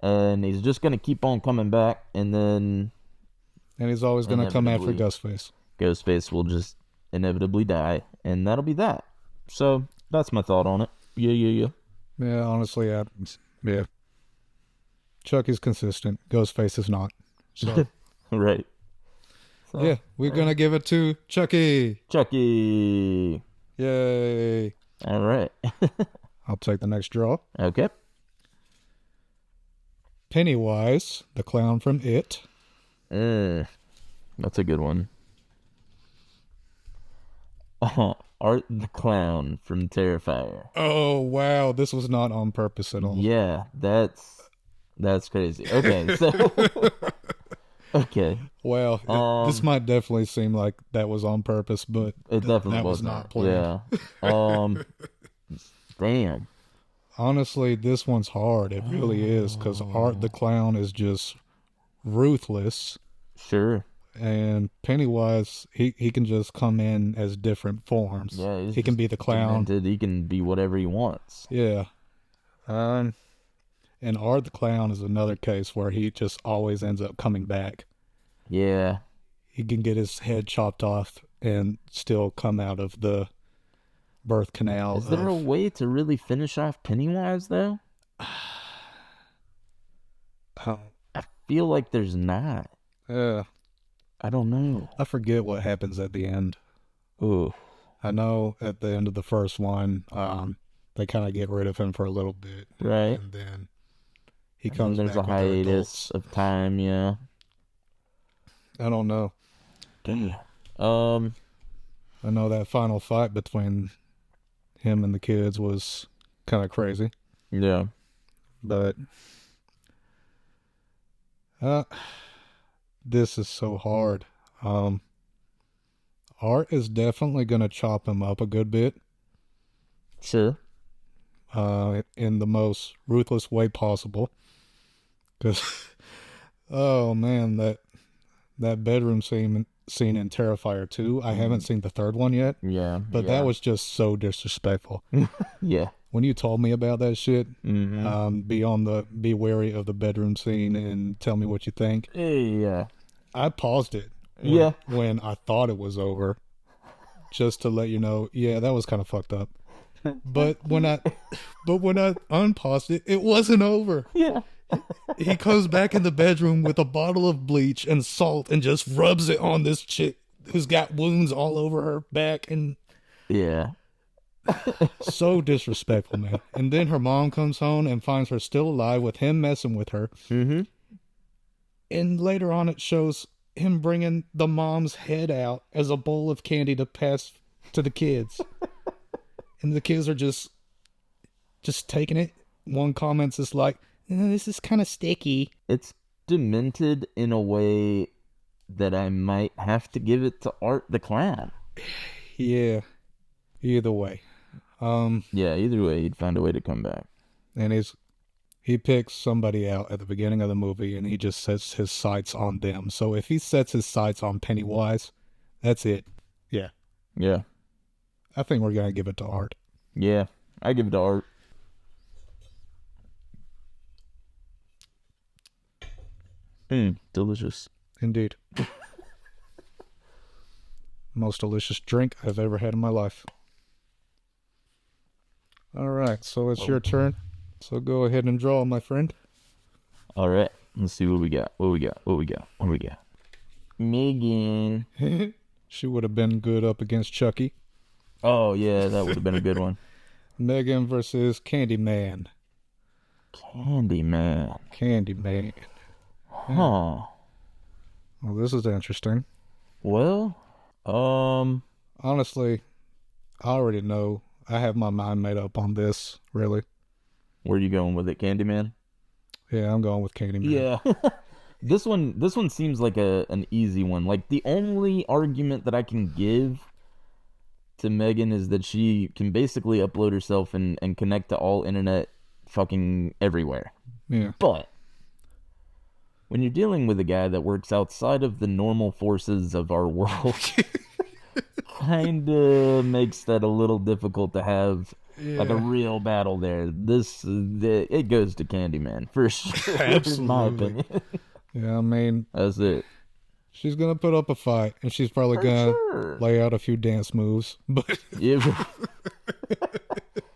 and he's just gonna keep on coming back, and then and he's always gonna come after inevitably- Ghostface. Ghostface will just inevitably die, and that'll be that. So that's my thought on it. Yeah. Yeah, honestly, yeah. Chucky's consistent. Ghostface is not. So Right. So, yeah, we're gonna give it to Chucky. Chucky. Yay! All right. I'll take the next draw. Okay. Pennywise, the clown from It. That's a good one. Art the Clown from Terrifier. Oh wow, this was not on purpose at all. Yeah, that's crazy. Okay, so okay, Well, this might definitely seem like that was on purpose, but it definitely that was wasn't. not planned. Yeah. Damn. Honestly, this one's hard. It really is, because Art the Clown is just ruthless, Sure. and Pennywise, he can just come in as different forms. Yeah. He can be the clown. Demented. He can be whatever he wants. Yeah. And Art the Clown is another case where he just always ends up coming back. Yeah. He can get his head chopped off and still come out of the birth canal. Is there a way to really finish off Pennywise though? Oh, I feel like there's not. yeah. I don't know. I forget what happens at the end. Ooh. I know at the end of the first one, they kind of get rid of him for a little bit. Right. And then he comes And there's back a with the hiatus adults. of time. Yeah. I don't know. Damn. I know that final fight between him and the kids was kind of crazy. Yeah. But this is so hard. Art is definitely going to chop him up a good bit. Sure. In the most ruthless way possible. Because, oh man, that bedroom scene in Terrifier 2, I haven't seen the third one yet, Yeah. but that was just so disrespectful. Yeah. When you told me about that shit, Mm-hmm. be wary of the bedroom scene and tell me what you think. Yeah. I paused it. When I thought it was over, just to let you know, yeah, that was kind of fucked up. But when I unpaused it, it wasn't over. Yeah. He comes back in the bedroom with a bottle of bleach and salt and just rubs it on this chick who's got wounds all over her back, and Yeah. so disrespectful, man. And then her mom comes home and finds her still alive with him messing with her. Mm-hmm. And later on, it shows him bringing the mom's head out as a bowl of candy to pass to the kids. And the kids are just taking it. One comments is like, this is kind of sticky. It's demented in a way that I might have to give it to Art the Clown. Yeah. Either way. Yeah, either way, he'd find a way to come back. And he picks somebody out at the beginning of the movie, and he just sets his sights on them. So if he sets his sights on Pennywise, that's it. Yeah. Yeah. I think we're going to give it to Art. Yeah. I give it to Art. Delicious. Indeed. Most delicious drink I've ever had in my life. All right, so it's your turn. So go ahead and draw, my friend. All right. Let's see what we got. What we got. Megan. She would have been good up against Chucky. Oh, yeah, that would have been a good one. Megan versus Candyman. Candyman. Huh. Well, this is interesting. Well, Honestly, I already know. I have my mind made up on this, really. where are you going with it, Candyman? Yeah, I'm going with Candyman. Yeah. This one seems like an easy one. Like, the only argument that I can give to Megan is that she can basically upload herself and connect to all internet fucking everywhere. Yeah. But when you're dealing with a guy that works outside of the normal forces of our world, kinda makes that a little difficult to have like a real battle there. It goes to Candyman for sure. In my opinion. Yeah, I mean, That's it. she's gonna put up a fight, and she's probably For gonna sure. lay out a few dance moves, but Yeah.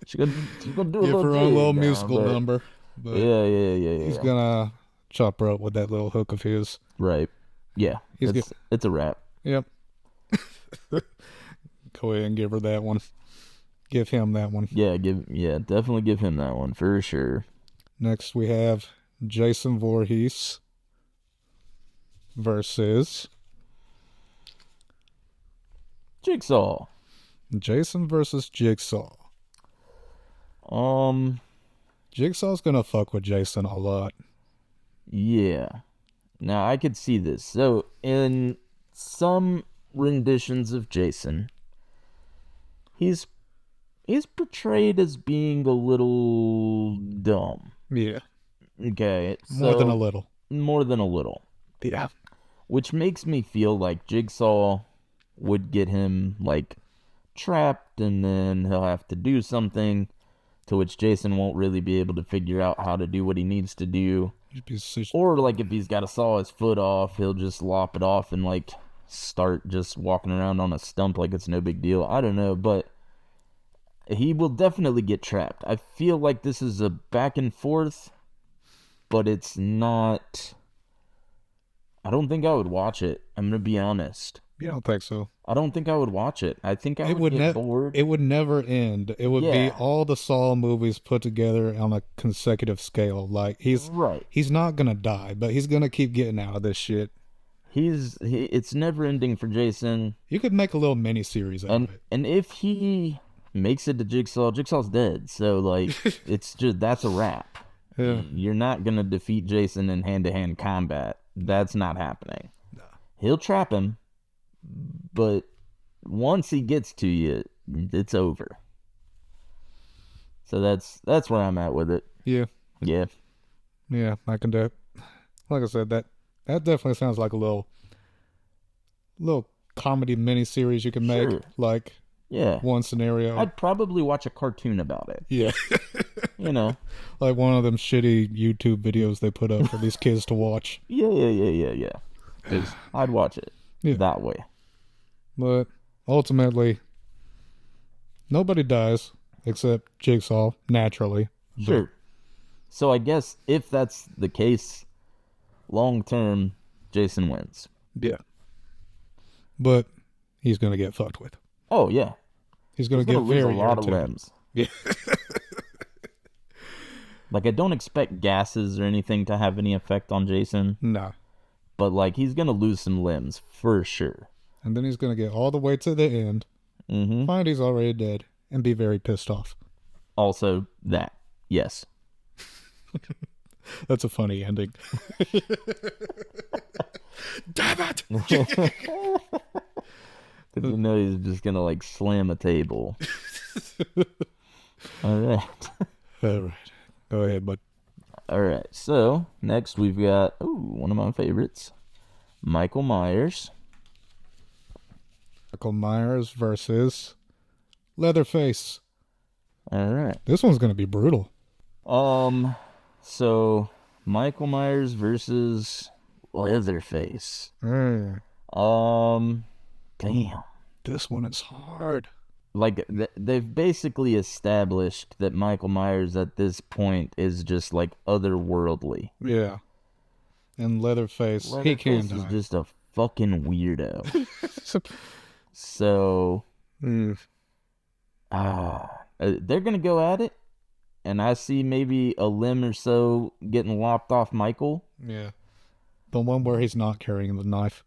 she's gonna do a give her own jig little now, musical but- number. But Yeah. he's gonna chop her up with that little hook of his. Right. Yeah. He's It's a wrap. Yep. Go ahead and give her that one. Give him that one. Yeah, definitely give him that one for sure. Next, we have Jason Voorhees versus Jigsaw. Jason versus Jigsaw. Um, Jigsaw's gonna fuck with Jason a lot. yeah. Now I could see this. So in some renditions of Jason, he's portrayed as being a little dumb. Yeah. Okay. More than a little. More than a little. Yeah. Which makes me feel like Jigsaw would get him, like, trapped, and then he'll have to do something to which Jason won't really be able to figure out how to do what he needs to do. Or, like, if he's got to saw his foot off, he'll just lop it off and, like, start just walking around on a stump like it's no big deal. I don't know, but he will definitely get trapped. I feel like this is a back and forth, but it's not... I don't think I would watch it. I'm going to be honest. You don't think so? I don't think I would watch it. I think I would get bored. It would never end. It would be Yeah. all the Saw movies put together on a consecutive scale. Like he's not gonna die, but he's gonna keep getting out of this shit. It's never ending for Jason. You could make a little mini series out of it. And if he makes it to Jigsaw, Jigsaw's dead. So like it's just that's a wrap. Yeah. You're not gonna defeat Jason in hand-to-hand combat. That's not happening. No. He'll trap him, but once he gets to you, it's over. So that's where I'm at with it. Yeah. Yeah. Yeah, I can do it. Like I said, that definitely sounds like a little comedy mini series you can make. Sure. Like Yeah. one scenario. I'd probably watch a cartoon about it. Yeah. You know. Like one of them shitty YouTube videos they put up for these kids to watch. Yeah. 'Cause I'd watch it that way. But ultimately, nobody dies except Jigsaw, naturally. Sure. So I guess if that's the case, long term, Jason wins. Yeah. But he's going to get fucked with. Oh, yeah. He's going to He's get gonna lose very a lot of irritated. limbs. Yeah. Like, I don't expect gases or anything to have any effect on Jason, Nah. but, like, he's going to lose some limbs for sure. And then he's going to get all the way to the end, Mm-hmm. find he's already dead, and be very pissed off. Also, that. Yes. That's a funny ending. Damn it! Because you know he's just going to, like, slam a table. All right. All right. Go ahead, bud. All right. So, next we've got, one of my favorites, Michael Myers. Michael Myers versus Leatherface. All right. This one's going to be brutal. So Michael Myers versus Leatherface. Mm, Damn. this one is hard. Like, they've basically established that Michael Myers at this point is just, like, otherworldly. Yeah. And Leatherface, he can Leatherface is die. just a fucking weirdo. So, Mm, they're gonna go at it, and I see maybe a limb or so getting lopped off Michael, yeah. The one where he's not carrying the knife.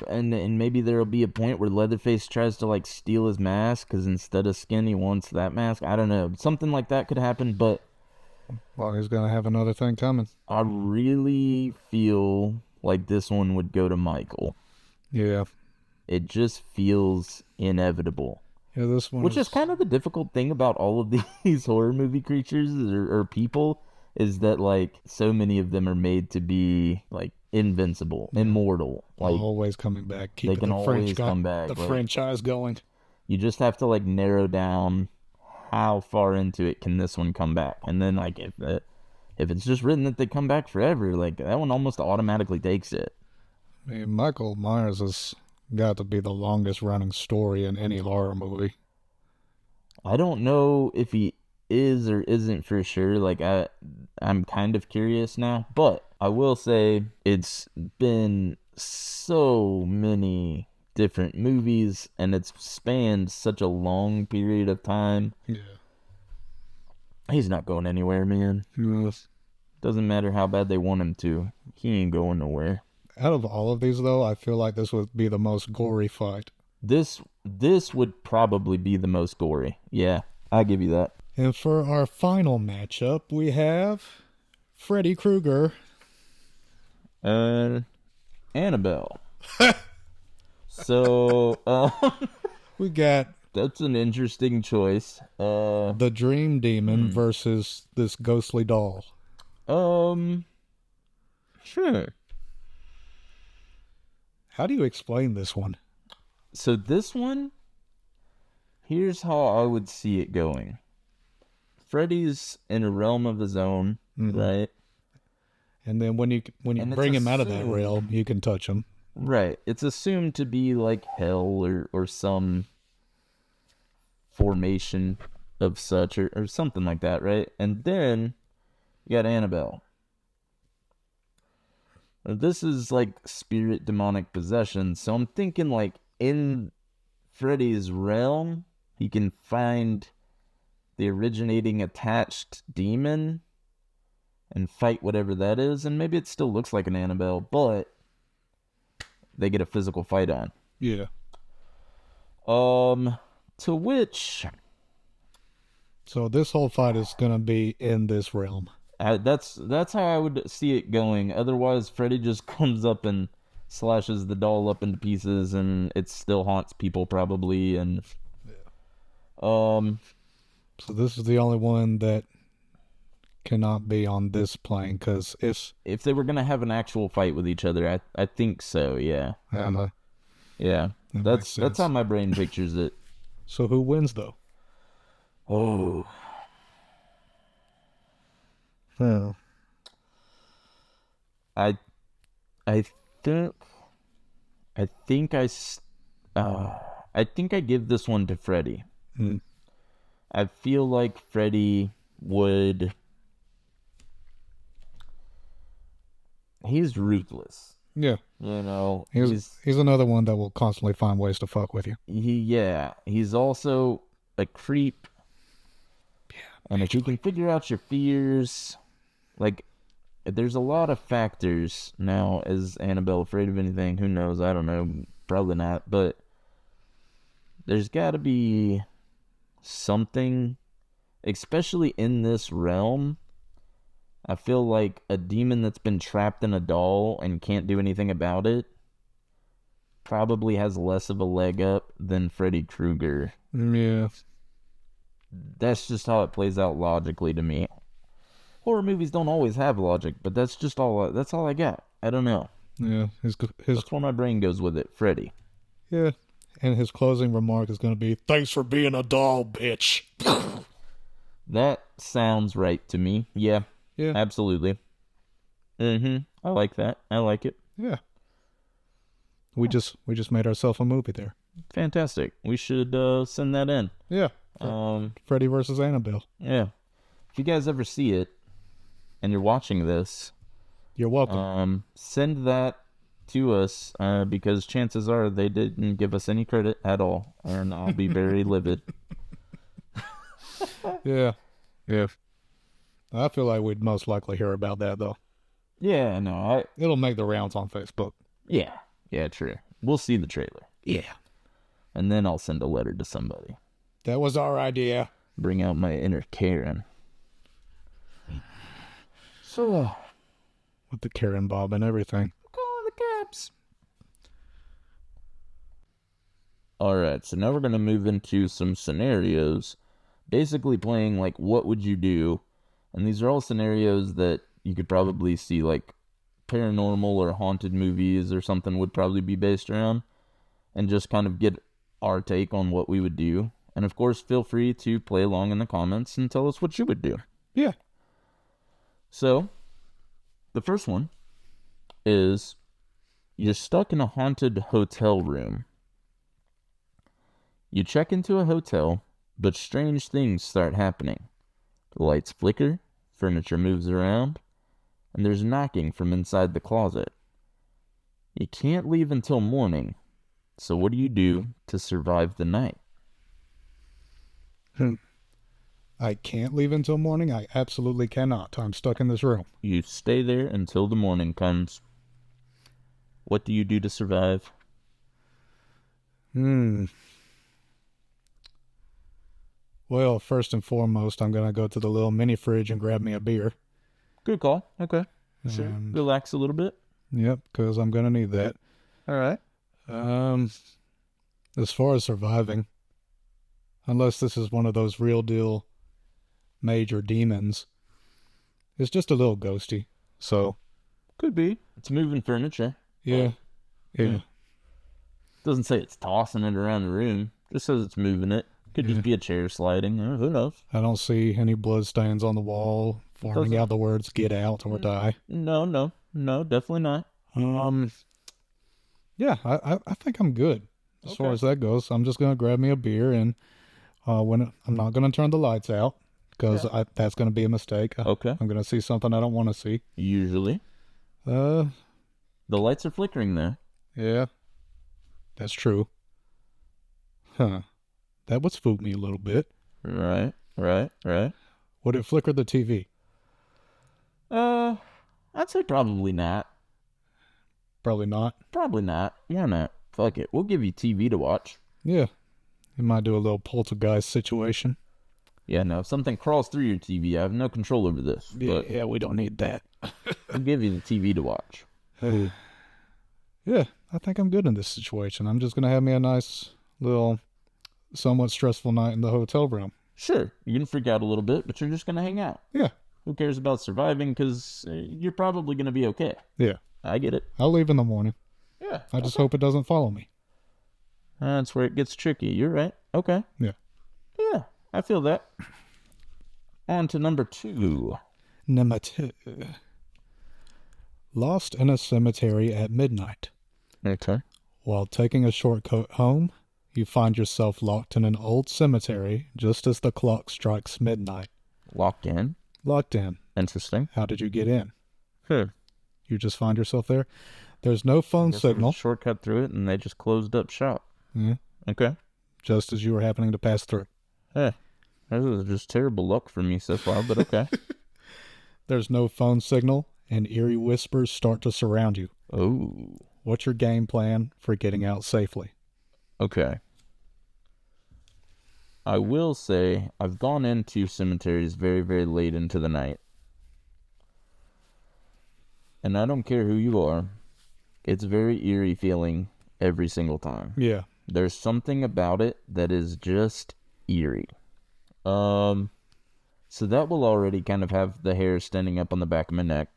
and maybe there'll be a point where Leatherface tries to, like, steal his mask, because instead of skin, he wants that mask. I don't know. Something like that could happen, but Well, he's gonna have another thing coming. I really feel like this one would go to Michael. Yeah. It just feels inevitable. Yeah, this one Which is kind of the difficult thing about all of these horror movie creatures or people, is that, like, so many of them are made to be, like, invincible, immortal. Like, always coming back. Keeping they can always come back. The Like, franchise going. you just have to, like, narrow down how far into it can this one come back. And then, like, if it's just written that they come back forever, like, that one almost automatically takes it. I mean, Michael Myers has got to be the longest running story in any horror movie. I don't know if he is or isn't for sure. Like, I'm kind of curious now, but I will say it's been so many different movies, and it's spanned such a long period of time. Yeah. He's not going anywhere, man. Yes. Doesn't matter how bad they want him to. He ain't going nowhere. Out of all of these, though, I feel like this would be the most gory fight. This would probably be the most gory. Yeah, I give you that. And for our final matchup, we have Freddy Krueger. And Annabelle. So, We got that's an interesting choice. the Dream Demon versus this ghostly doll. Sure. How do you explain this one? So this one, here's how I would see it going. Freddy's in a realm of his own, right? And then when you And bring it's him out of that assumed- realm, you can touch him. Right. It's assumed to be like hell or some formation of such or something like that, right? And then you got Annabelle. Now, this is like spirit demonic possession, so I'm thinking like in Freddy's realm, he can find the originating attached demon and fight whatever that is, and maybe it still looks like an Annabelle, but they get a physical fight on. Yeah. To which So this whole fight is gonna be in this realm. that's how I would see it going. Otherwise, Freddy just comes up and slashes the doll up into pieces, and it still haunts people probably. And So this is the only one that cannot be on this plane, because if they were gonna have an actual fight with each other, I think so. Yeah, yeah. That makes That's sense. how my brain pictures it. So who wins though? Oh, Oh. I think I think I think I give this one to Freddy. Hmm. I feel like Freddy would. He's ruthless. Yeah. You know, He's another one that will constantly find ways to fuck with you. he's also a creep. And if you can figure out your fears, like, there's a lot of factors now. Is Annabelle afraid of anything? Who knows? I don't know. Probably not. But there's got to be something, especially in this realm. I feel like a demon that's been trapped in a doll and can't do anything about it probably has less of a leg up than Freddy Krueger. Yeah. That's just how it plays out logically to me. Horror movies don't always have logic, but that's all I got. I don't know. Yeah. His That's where my brain goes with it. Freddy. yeah. And his closing remark is going to be, "Thanks for being a doll, bitch." That sounds right to me. Yeah, Yeah. absolutely. I like that. I like it. Yeah. We just made ourselves a movie there. Fantastic. We should send that in. Yeah. Freddy versus Annabelle. Yeah. If you guys ever see it and you're watching this, You're welcome. send that to us because chances are they didn't give us any credit at all, and I'll be very livid. Yeah. Yeah. I feel like we'd most likely hear about that though. Yeah, no, It'll make the rounds on Facebook. yeah, true. We'll see the trailer, Yeah. and then I'll send a letter to somebody. That was our idea. Bring out my inner Karen. So, With the Karen Bob and everything. calling the cops. Alright, so now we're going to move into some scenarios. Basically playing, like, what would you do? And these are all scenarios that you could probably see, like, paranormal or haunted movies or something would probably be based around. And just kind of get our take on what we would do. And, of course, feel free to play along in the comments and tell us what you would do. Yeah. So, the first one is you're stuck in a haunted hotel room. You check into a hotel, but strange things start happening. The lights flicker, furniture moves around, and there's knocking from inside the closet. You can't leave until morning, so what do you do to survive the night? I can't leave until morning. I absolutely cannot. I'm stuck in this room. You stay there until the morning comes. What do you do to survive? Well, first and foremost, I'm going to go to the little mini fridge and grab me a beer. Good call. Okay. Sure. And- Relax a little bit. Yep, because I'm going to need that. All right. As far as surviving, unless this is one of those real deal major demons, it's just a little ghosty. So, Could be. It's moving furniture. yeah. Doesn't say it's tossing it around the room. Just says it's moving it. Could just be a chair sliding. Who knows? I don't see any bloodstains on the wall forming out the words "get out" or "die." No, definitely not. Yeah, I think I'm good as far as that goes. I'm just gonna grab me a beer and I'm not gonna turn the lights out because that's gonna be a mistake. Okay. I'm gonna see something I don't want to see. Usually. Uh, The lights are flickering there. yeah, that's true. Huh. That would spook me a little bit. Right. Would it flicker the TV? I'd say probably not. Probably not. Probably not. Why not? Fuck it. We'll give you TV to watch. Yeah. It might do a little poltergeist situation. Yeah, no. If something crawls through your TV, I have no control over this. But Yeah, we don't need that. we'll give you the TV to watch. Yeah, I think I'm good in this situation. I'm just going to have me a nice little, somewhat stressful night in the hotel room. Sure, you can freak out a little bit, but you're just going to hang out. Yeah. Who cares about surviving? Because you're probably going to be okay. Yeah. I get it. I'll leave in the morning. Yeah. I just hope it doesn't follow me. That's where it gets tricky. You're right. Okay. Yeah. Yeah, I feel that. On to number 2. Number 2. Lost in a cemetery at midnight. Okay. While taking a shortcut home, you find yourself locked in an old cemetery just as the clock strikes midnight. Locked in. Locked in. Interesting. How did you get in? Sure. You just find yourself there? There's no phone signal. Shortcut through it, and they just closed up shop. Yeah. Okay. Just as you were happening to pass through. This is just terrible luck for me so far, but okay. There's no phone signal, and eerie whispers start to surround you. Oh. What's your game plan for getting out safely? Okay. I will say I've gone into cemeteries very, very late into the night. And I don't care who you are. It's a very eerie feeling every single time. Yeah. There's something about it that is just eerie. So that will already kind of have the hair standing up on the back of my neck.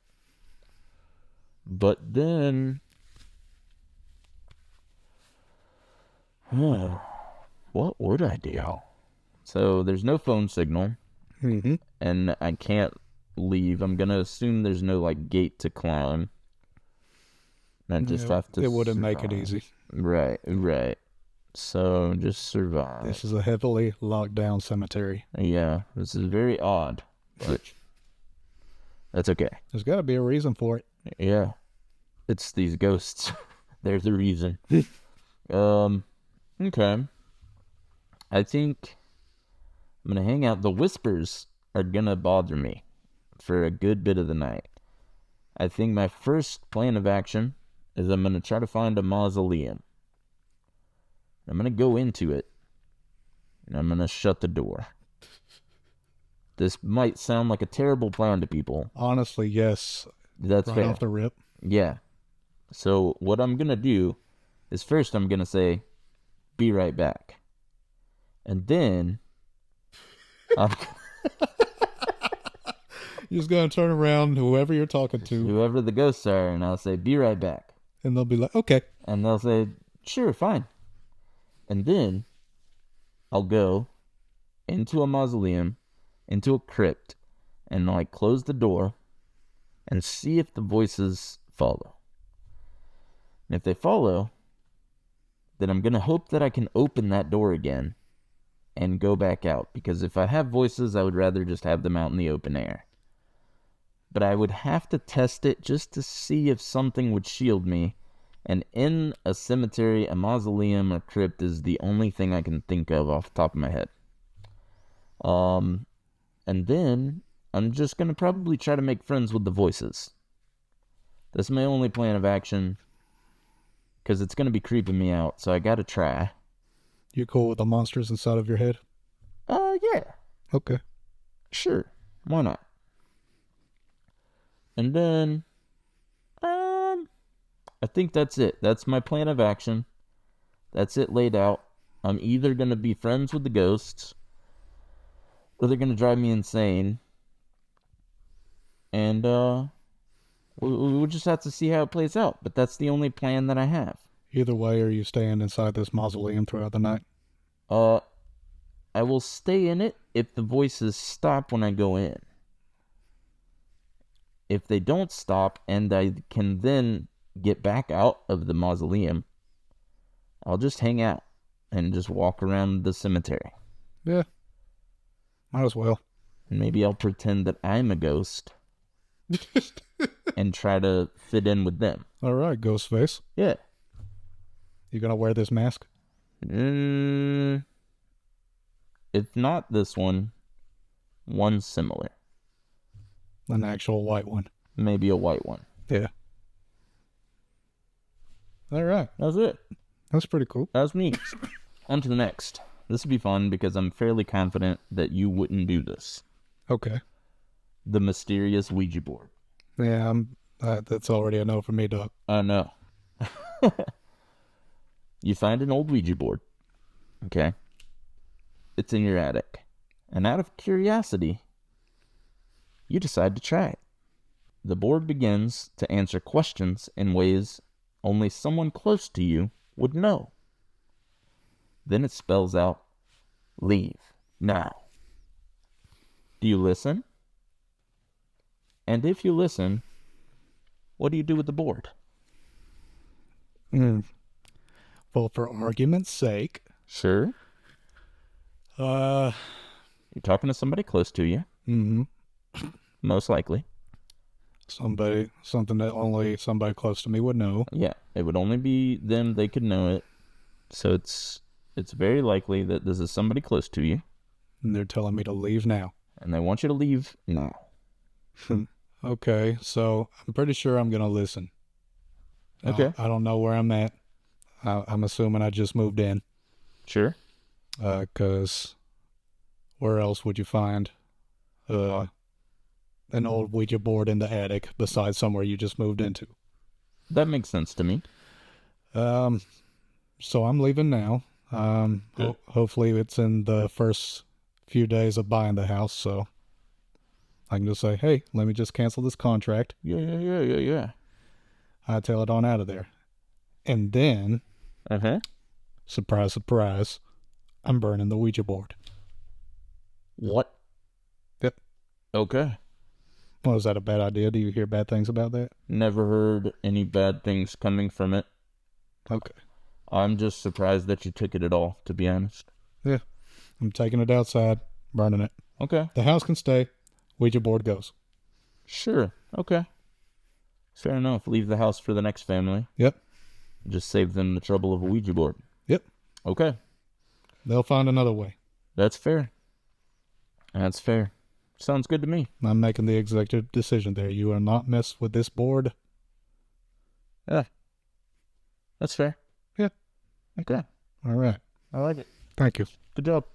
But then... what would I do? So there's no phone signal. Mm-hmm. And I can't leave. I'm gonna assume there's no like gate to climb. And I just have to It wouldn't make it survive. easy. Right. So just survive. This is a heavily locked down cemetery. Yeah, this is very odd, but that's okay. There's got to be a reason for it. Yeah, it's these ghosts. They're the reason. Okay. I think I'm gonna hang out. The whispers are gonna bother me for a good bit of the night. I think my first plan of action is I'm gonna try to find a mausoleum. I'm gonna go into it, and I'm gonna shut the door. This might sound like a terrible plan to people. Honestly, yes. That's Right fair. off the rip. Yeah. So what I'm gonna do is first I'm gonna say, "Be right back," and then I'm, You're just going to turn around, whoever you're talking to, whoever the ghosts are, and I'll say, "Be right back," and they'll be like, okay. and they'll say, "Sure, fine," and then I'll go into a mausoleum, into a crypt, and like close the door, and see if the voices follow. And if they follow, then I'm gonna hope that I can open that door again and go back out, because if I have voices, I would rather just have them out in the open air. But I would have to test it just to see if something would shield me, and in a cemetery, a mausoleum or crypt is the only thing I can think of off the top of my head. And then I'm just gonna probably try to make friends with the voices. That's my only plan of action, because it's gonna be creeping me out, so I gotta try. You cool with the monsters inside of your head? Yeah, Okay. sure, why not? And then, I think that's it. That's my plan of action. That's it laid out. I'm either gonna be friends with the ghosts, or they're gonna drive me insane. And we'll just have to see how it plays out. But that's the only plan that I have. Either way, are you staying inside this mausoleum throughout the night? I will stay in it if the voices stop when I go in. If they don't stop and I can then get back out of the mausoleum, I'll just hang out and just walk around the cemetery. Yeah. Might as well. And maybe I'll pretend that I'm a ghost and try to fit in with them. All right, Ghostface. Yeah. You gonna wear this mask? If not this one similar. An actual white one. Maybe a white one. Yeah. All right. That's it. That's pretty cool. That's me. On to the next. This will be fun because I'm fairly confident that you wouldn't do this. Okay. The mysterious Ouija board. Yeah, that's already a no for me, Doc. No. You find an old Ouija board. Okay. It's in your attic. And out of curiosity, you decide to try it. The board begins to answer questions in ways only someone close to you would know. Then it spells out, "Leave now." Do you listen? And if you listen, what do you do with the board? Well, for argument's sake, Sure. You're talking to somebody close to you. Most likely. something that only somebody close to me would know. Yeah, it would only be them. They could know it. So it's very likely that this is somebody close to you, And they're telling me to leave now. and they want you to leave now. Okay, so I'm pretty sure I'm gonna listen. Okay. I don't know where I'm at. I'm assuming I just moved in. Sure. 'Cause where else would you find an old Ouija board in the attic besides somewhere you just moved into? That makes sense to me. So I'm leaving now. Hopefully it's in the first few days of buying the house, so I can just say, hey, let me just cancel this contract. Yeah. Hightail it on out of there. And then, surprise, surprise, I'm burning the Ouija board. What? Yep. Okay. Well, is that a bad idea? Do you hear bad things about that? Never heard any bad things coming from it. Okay. I'm just surprised that you took it at all, to be honest. Yeah. I'm taking it outside, burning it. Okay. The house can stay. Ouija board goes. Sure. Okay. Fair enough. Leave the house for the next family. Yep. Just save them the trouble of a Ouija board. Yep. Okay. They'll find another way. That's fair. That's fair. Sounds good to me. I'm making the executive decision there. You will not mess with this board. Yeah. That's fair. Yeah. Okay. All right. I like it. Thank you. Good job.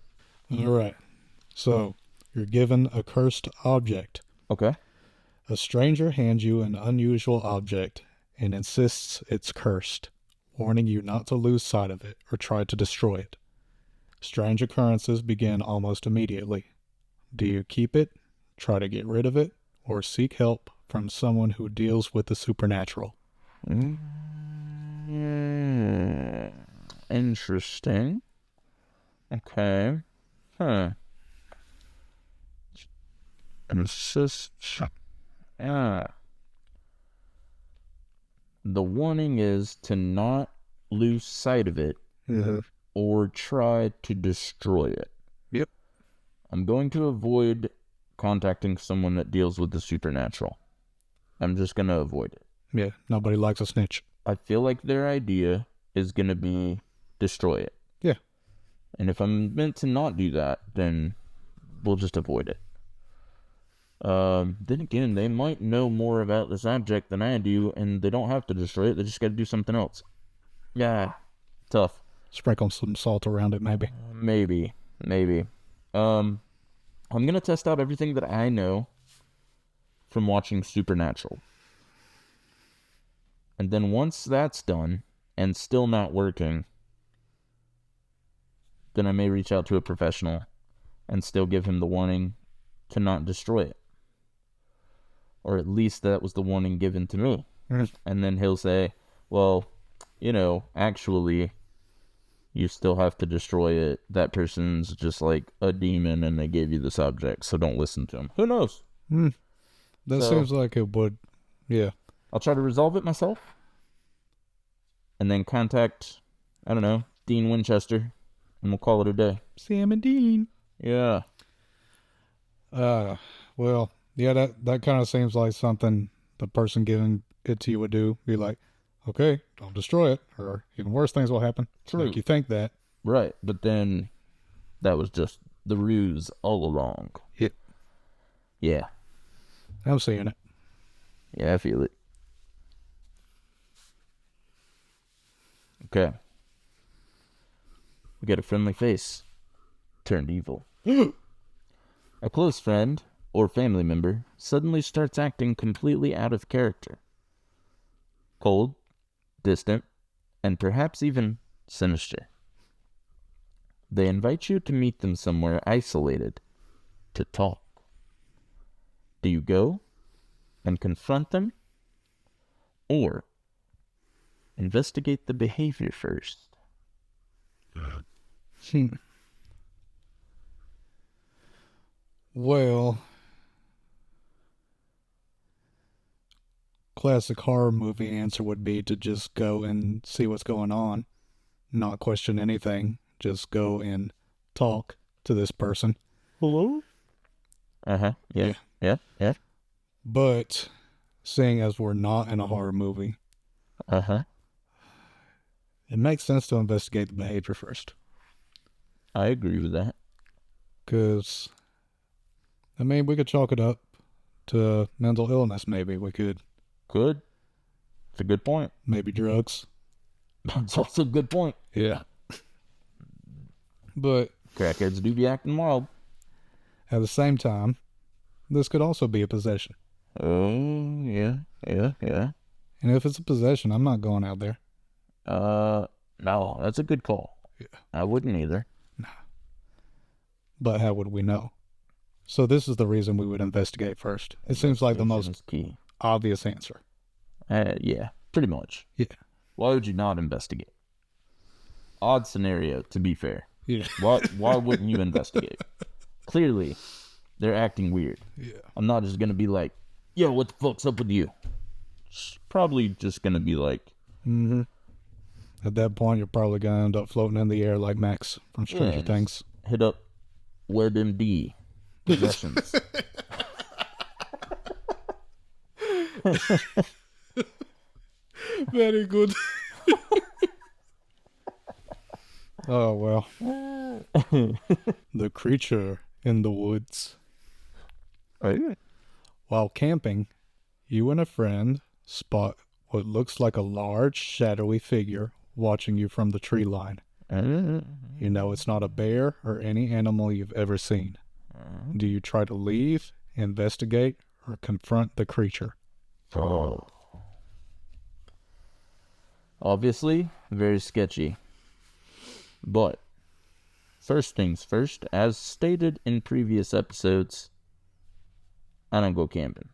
All right. So, you're given a cursed object. Okay. A stranger hands you an unusual object and insists it's cursed, warning you not to lose sight of it or try to destroy it. Strange occurrences begin almost immediately. Do you keep it, try to get rid of it, or seek help from someone who deals with the supernatural? Interesting. Okay. Huh. The warning is to not lose sight of it or try to destroy it. Yep. I'm going to avoid contacting someone that deals with the supernatural. I'm just going to avoid it. Yeah, nobody likes a snitch. I feel like their idea is going to be destroy it. Yeah. And if I'm meant to not do that, then we'll just avoid it. Then again, they might know more about this object than I do, and they don't have to destroy it. They just got to do something else. Yeah, tough. Sprinkle some salt around it, maybe. Maybe. I'm gonna test out everything that I know from watching Supernatural. And then once that's done, and still not working, then I may reach out to a professional and still give him the warning to not destroy it. Or at least that was the warning given to me. And then he'll say, well, actually, you still have to destroy it. That person's just like a demon and they gave you this object, so don't listen to him. Who knows? That seems like it would, yeah. I'll try to resolve it myself. And then contact, I don't know, Dean Winchester, and we'll call it a day. Sam and Dean. Yeah. Well, yeah, that kind of seems like something the person giving it to you would do. Be like, okay, don't destroy it, or even worse things will happen. True. Make you think that. Right, but then that was just the ruse all along. Yeah. Yeah. I'm seeing it. Yeah, I feel it. Okay. We got a friendly face turned evil. A close friend or family member suddenly starts acting completely out of character. Cold, distant, and perhaps even sinister. They invite you to meet them somewhere isolated to talk. Do you go and confront them, or investigate the behavior first? Well, classic horror movie answer would be to just go and see what's going on, not question anything, just go and talk to this person. Hello? Yeah. But seeing as we're not in a horror movie, it makes sense to investigate the behavior first. I agree with that. Because, I mean, we could chalk it up to mental illness, maybe. We could. Good. It's a good point. Maybe drugs. That's also a good point. Yeah. But Crackheads do be acting wild. at the same time, this could also be a possession. Oh, yeah. And if it's a possession, I'm not going out there. No, that's a good call. Yeah. I wouldn't either. But how would we know? So this is the reason we would investigate first. It seems like the most key. obvious answer. Yeah, pretty much. Yeah. Why would you not investigate? Odd scenario, to be fair. Yeah. Why wouldn't you investigate? Clearly, they're acting weird. Yeah. I'm not just going to be like, yo, what the fuck's up with you? It's probably just gonna be like, Mm-hmm. At that point, you're probably gonna end up floating in the air like Max from Stranger yeah, Things. hit up WebMD possessions. Very good. Oh, well. The creature in the woods. Right. While camping, you and a friend spot what looks like a large, shadowy figure watching you from the tree line. You know it's not a bear or any animal you've ever seen. Do you try to leave, investigate, or confront the creature? Oh. Obviously, very sketchy. But, first things first, as stated in previous episodes, I don't go camping.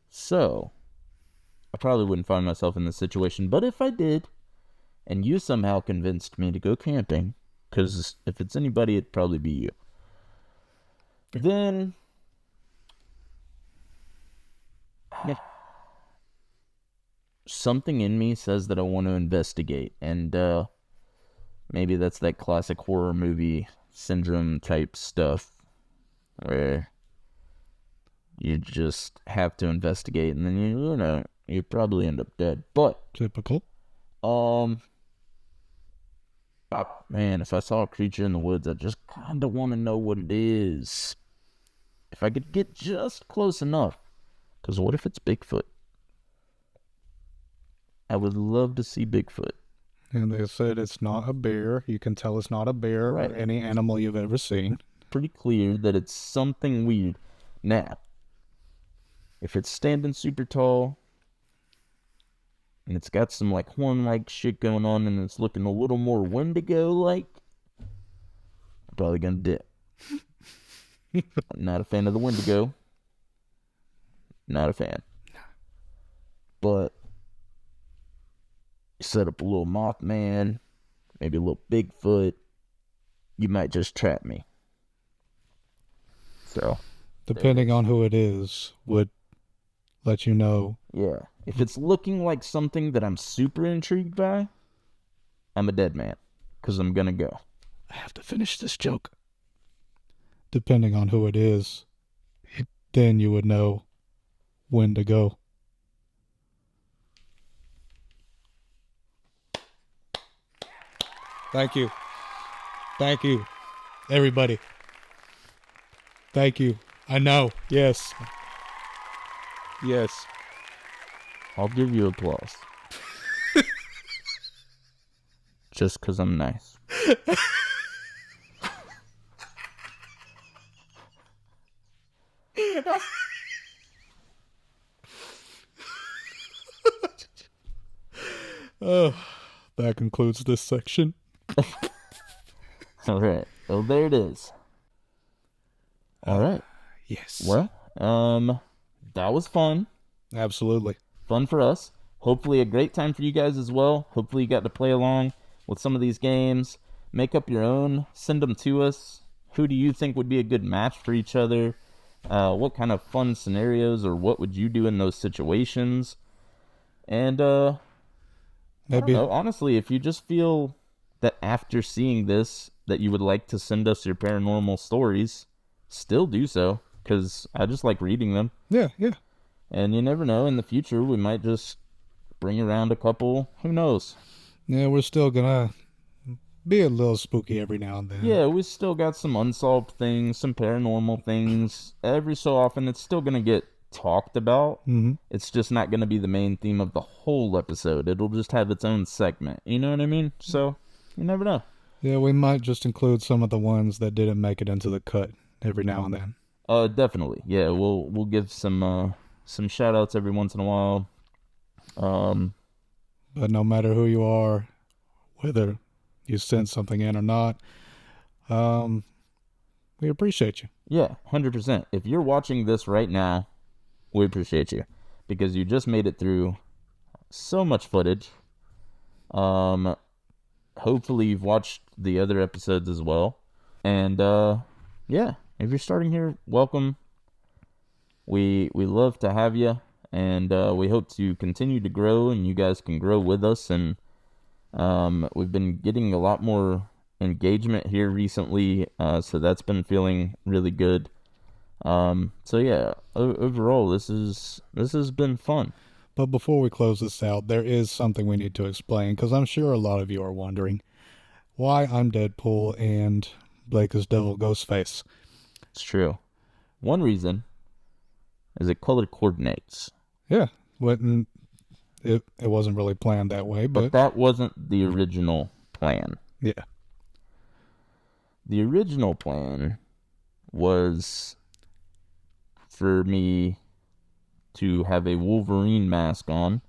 So, I probably wouldn't find myself in this situation. But if I did, and you somehow convinced me to go camping, because if it's anybody, it'd probably be you, then something in me says that I want to investigate. And maybe that's that classic horror movie syndrome type stuff where you just have to investigate, and then you probably end up dead. But Typical. man, if I saw a creature in the woods, I just kind of want to know what it is. If I could get just close enough, because what if it's Bigfoot? I would love to see Bigfoot. And they said it's not a bear. You can tell it's not a bear Right. or any animal you've ever seen. Pretty clear that it's something weird. Now, if it's standing super tall and it's got some like horn-like shit going on and it's looking a little more Wendigo-like, I'm probably gonna dip. I'm not a fan of the Wendigo. Not a fan. But set up a little Mothman, maybe a little Bigfoot, you might just trap me. So, Depending on who it is, would let you know. yeah. If it's looking like something that I'm super intrigued by, I'm a dead man. Because I'm gonna go. I have to finish this joke. Depending on who it is, then you would know when to go. Thank you. Thank you, everybody. Thank you. I know. Yes. Yes. I'll give you applause. Just because I'm nice. Oh, that concludes this section. All right. Well, there it is. All right. Yes. Well, that was fun. Absolutely. Fun for us. Hopefully a great time for you guys as well. Hopefully you got to play along with some of these games. Make up your own. Send them to us. Who do you think would be a good match for each other? What kind of fun scenarios or what would you do in those situations? And I don't know, honestly, if you just feel that after seeing this that you would like to send us your paranormal stories, still do so, because I just like reading them. Yeah, yeah. And you never know, in the future we might just bring around a couple. Who knows? Yeah, we're still gonna be a little spooky every now and then. Yeah, we still got some unsolved things, some paranormal things. Every so often it's still gonna get talked about. Mm-hmm. It's just not gonna be the main theme of the whole episode. It'll just have its own segment. You know what I mean? So you never know. Yeah, we might just include some of the ones that didn't make it into the cut every now and then. Definitely. Yeah, we'll give some shout outs every once in a while. But no matter who you are, whether you send something in or not, we appreciate you. Yeah, 100%. If you're watching this right now, we appreciate you because you just made it through so much footage. Hopefully you've watched the other episodes as well. And yeah, if you're starting here, welcome we love to have you, and we hope to continue to grow, and you guys can grow with us. And we've been getting a lot more engagement here recently, so that's been feeling really good. So yeah, overall, this has been fun. But before we close this out, there is something we need to explain, because I'm sure a lot of you are wondering why I'm Deadpool and Blake is Devil Ghostface. It's true. One reason is it color coordinates. Yeah, it wasn't really planned that way, But that wasn't the original plan. yeah. The original plan was for me to have a Wolverine mask on,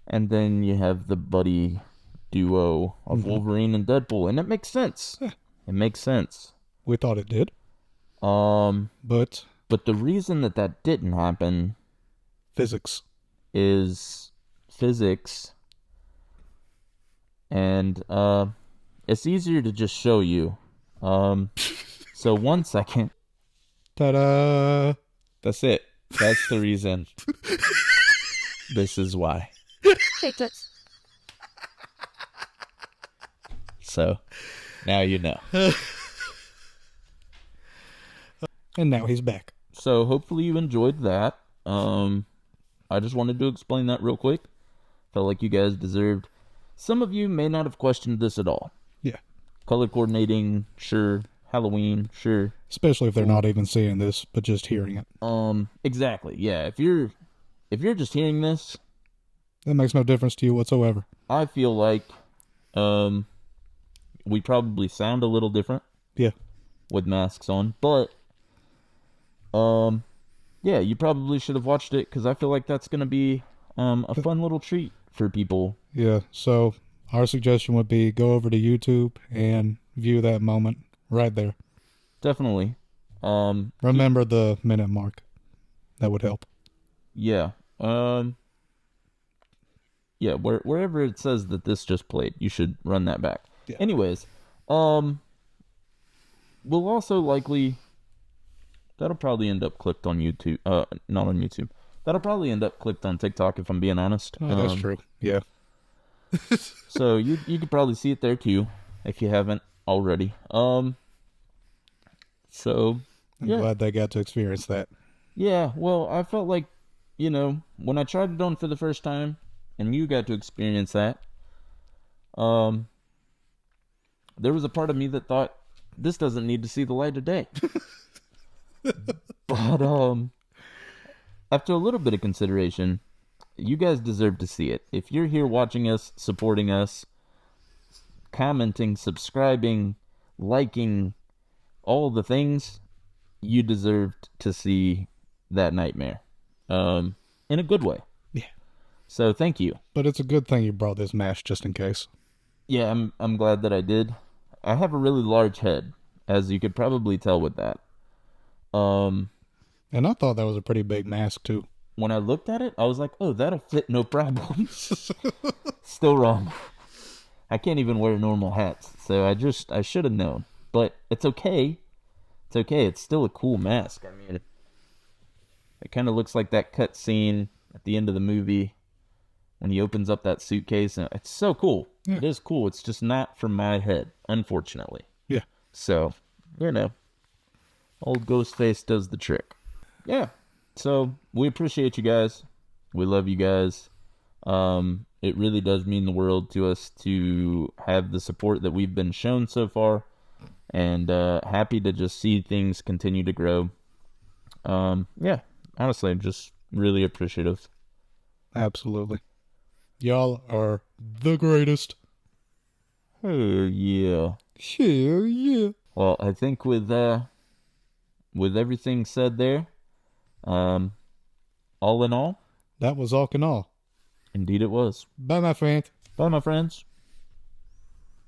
and then you have the buddy duo of Wolverine and Deadpool, and it makes sense. Yeah. It makes sense. We thought it did. But the reason that didn't happen Physics. is physics, and it's easier to just show you. So 1 second. Ta-da! That's it. That's the reason. This is why. So, now you know. And now he's back. So, hopefully you enjoyed that. I just wanted to explain that real quick. Felt like you guys deserved. Some of you may not have questioned this at all. Yeah. Color coordinating, sure. Halloween, sure. Especially if they're not even seeing this, but just hearing it. Exactly. Yeah, if you're just hearing this, That makes no difference to you whatsoever. I feel like we probably sound a little different. Yeah. With masks on, but yeah, you probably should have watched it, because I feel like that's gonna be a fun little treat for people. Yeah, so our suggestion would be go over to YouTube and view that moment right there. Definitely. Remember the minute mark. That would help. Yeah. Yeah, wherever it says that this just played, you should run that back. Yeah. Anyways, we'll also likely, that'll probably end up clicked on YouTube. Not on YouTube. That'll probably end up clicked on TikTok, if I'm being honest. Oh, that's true. Yeah. So you could probably see it there too, if you haven't already. So I'm yeah. glad they got to experience that. Yeah, well, I felt like, when I tried it on for the first time, and you got to experience that, there was a part of me that thought, this doesn't need to see the light of day. But, after a little bit of consideration, you guys deserve to see it. If you're here watching us, supporting us, commenting, subscribing, liking, all the things, you deserved to see that nightmare. In a good way. Yeah. So thank you. But it's a good thing you brought this mask just in case. Yeah, I'm glad that I did. I have a really large head, as you could probably tell with that. And I thought that was a pretty big mask too. When I looked at it, I was like, oh, that'll fit no problem. Still wrong. I can't even wear normal hats, so I should have known. But it's okay. It's okay. It's still a cool mask. I mean, it kind of looks like that cut scene at the end of the movie when he opens up that suitcase. And it's so cool. Yeah. It is cool. It's just not for my head, unfortunately. Yeah. So, old Ghostface does the trick. Yeah. So, we appreciate you guys. We love you guys. It really does mean the world to us to have the support that we've been shown so far. And happy to just see things continue to grow. Yeah. Honestly, I'm just really appreciative. Absolutely. Y'all are the greatest. Hell yeah. Hell yeah. Well, I think with everything said there, all in all, that was Awk Awe. Indeed it was. Bye, my friend. Bye, my friends.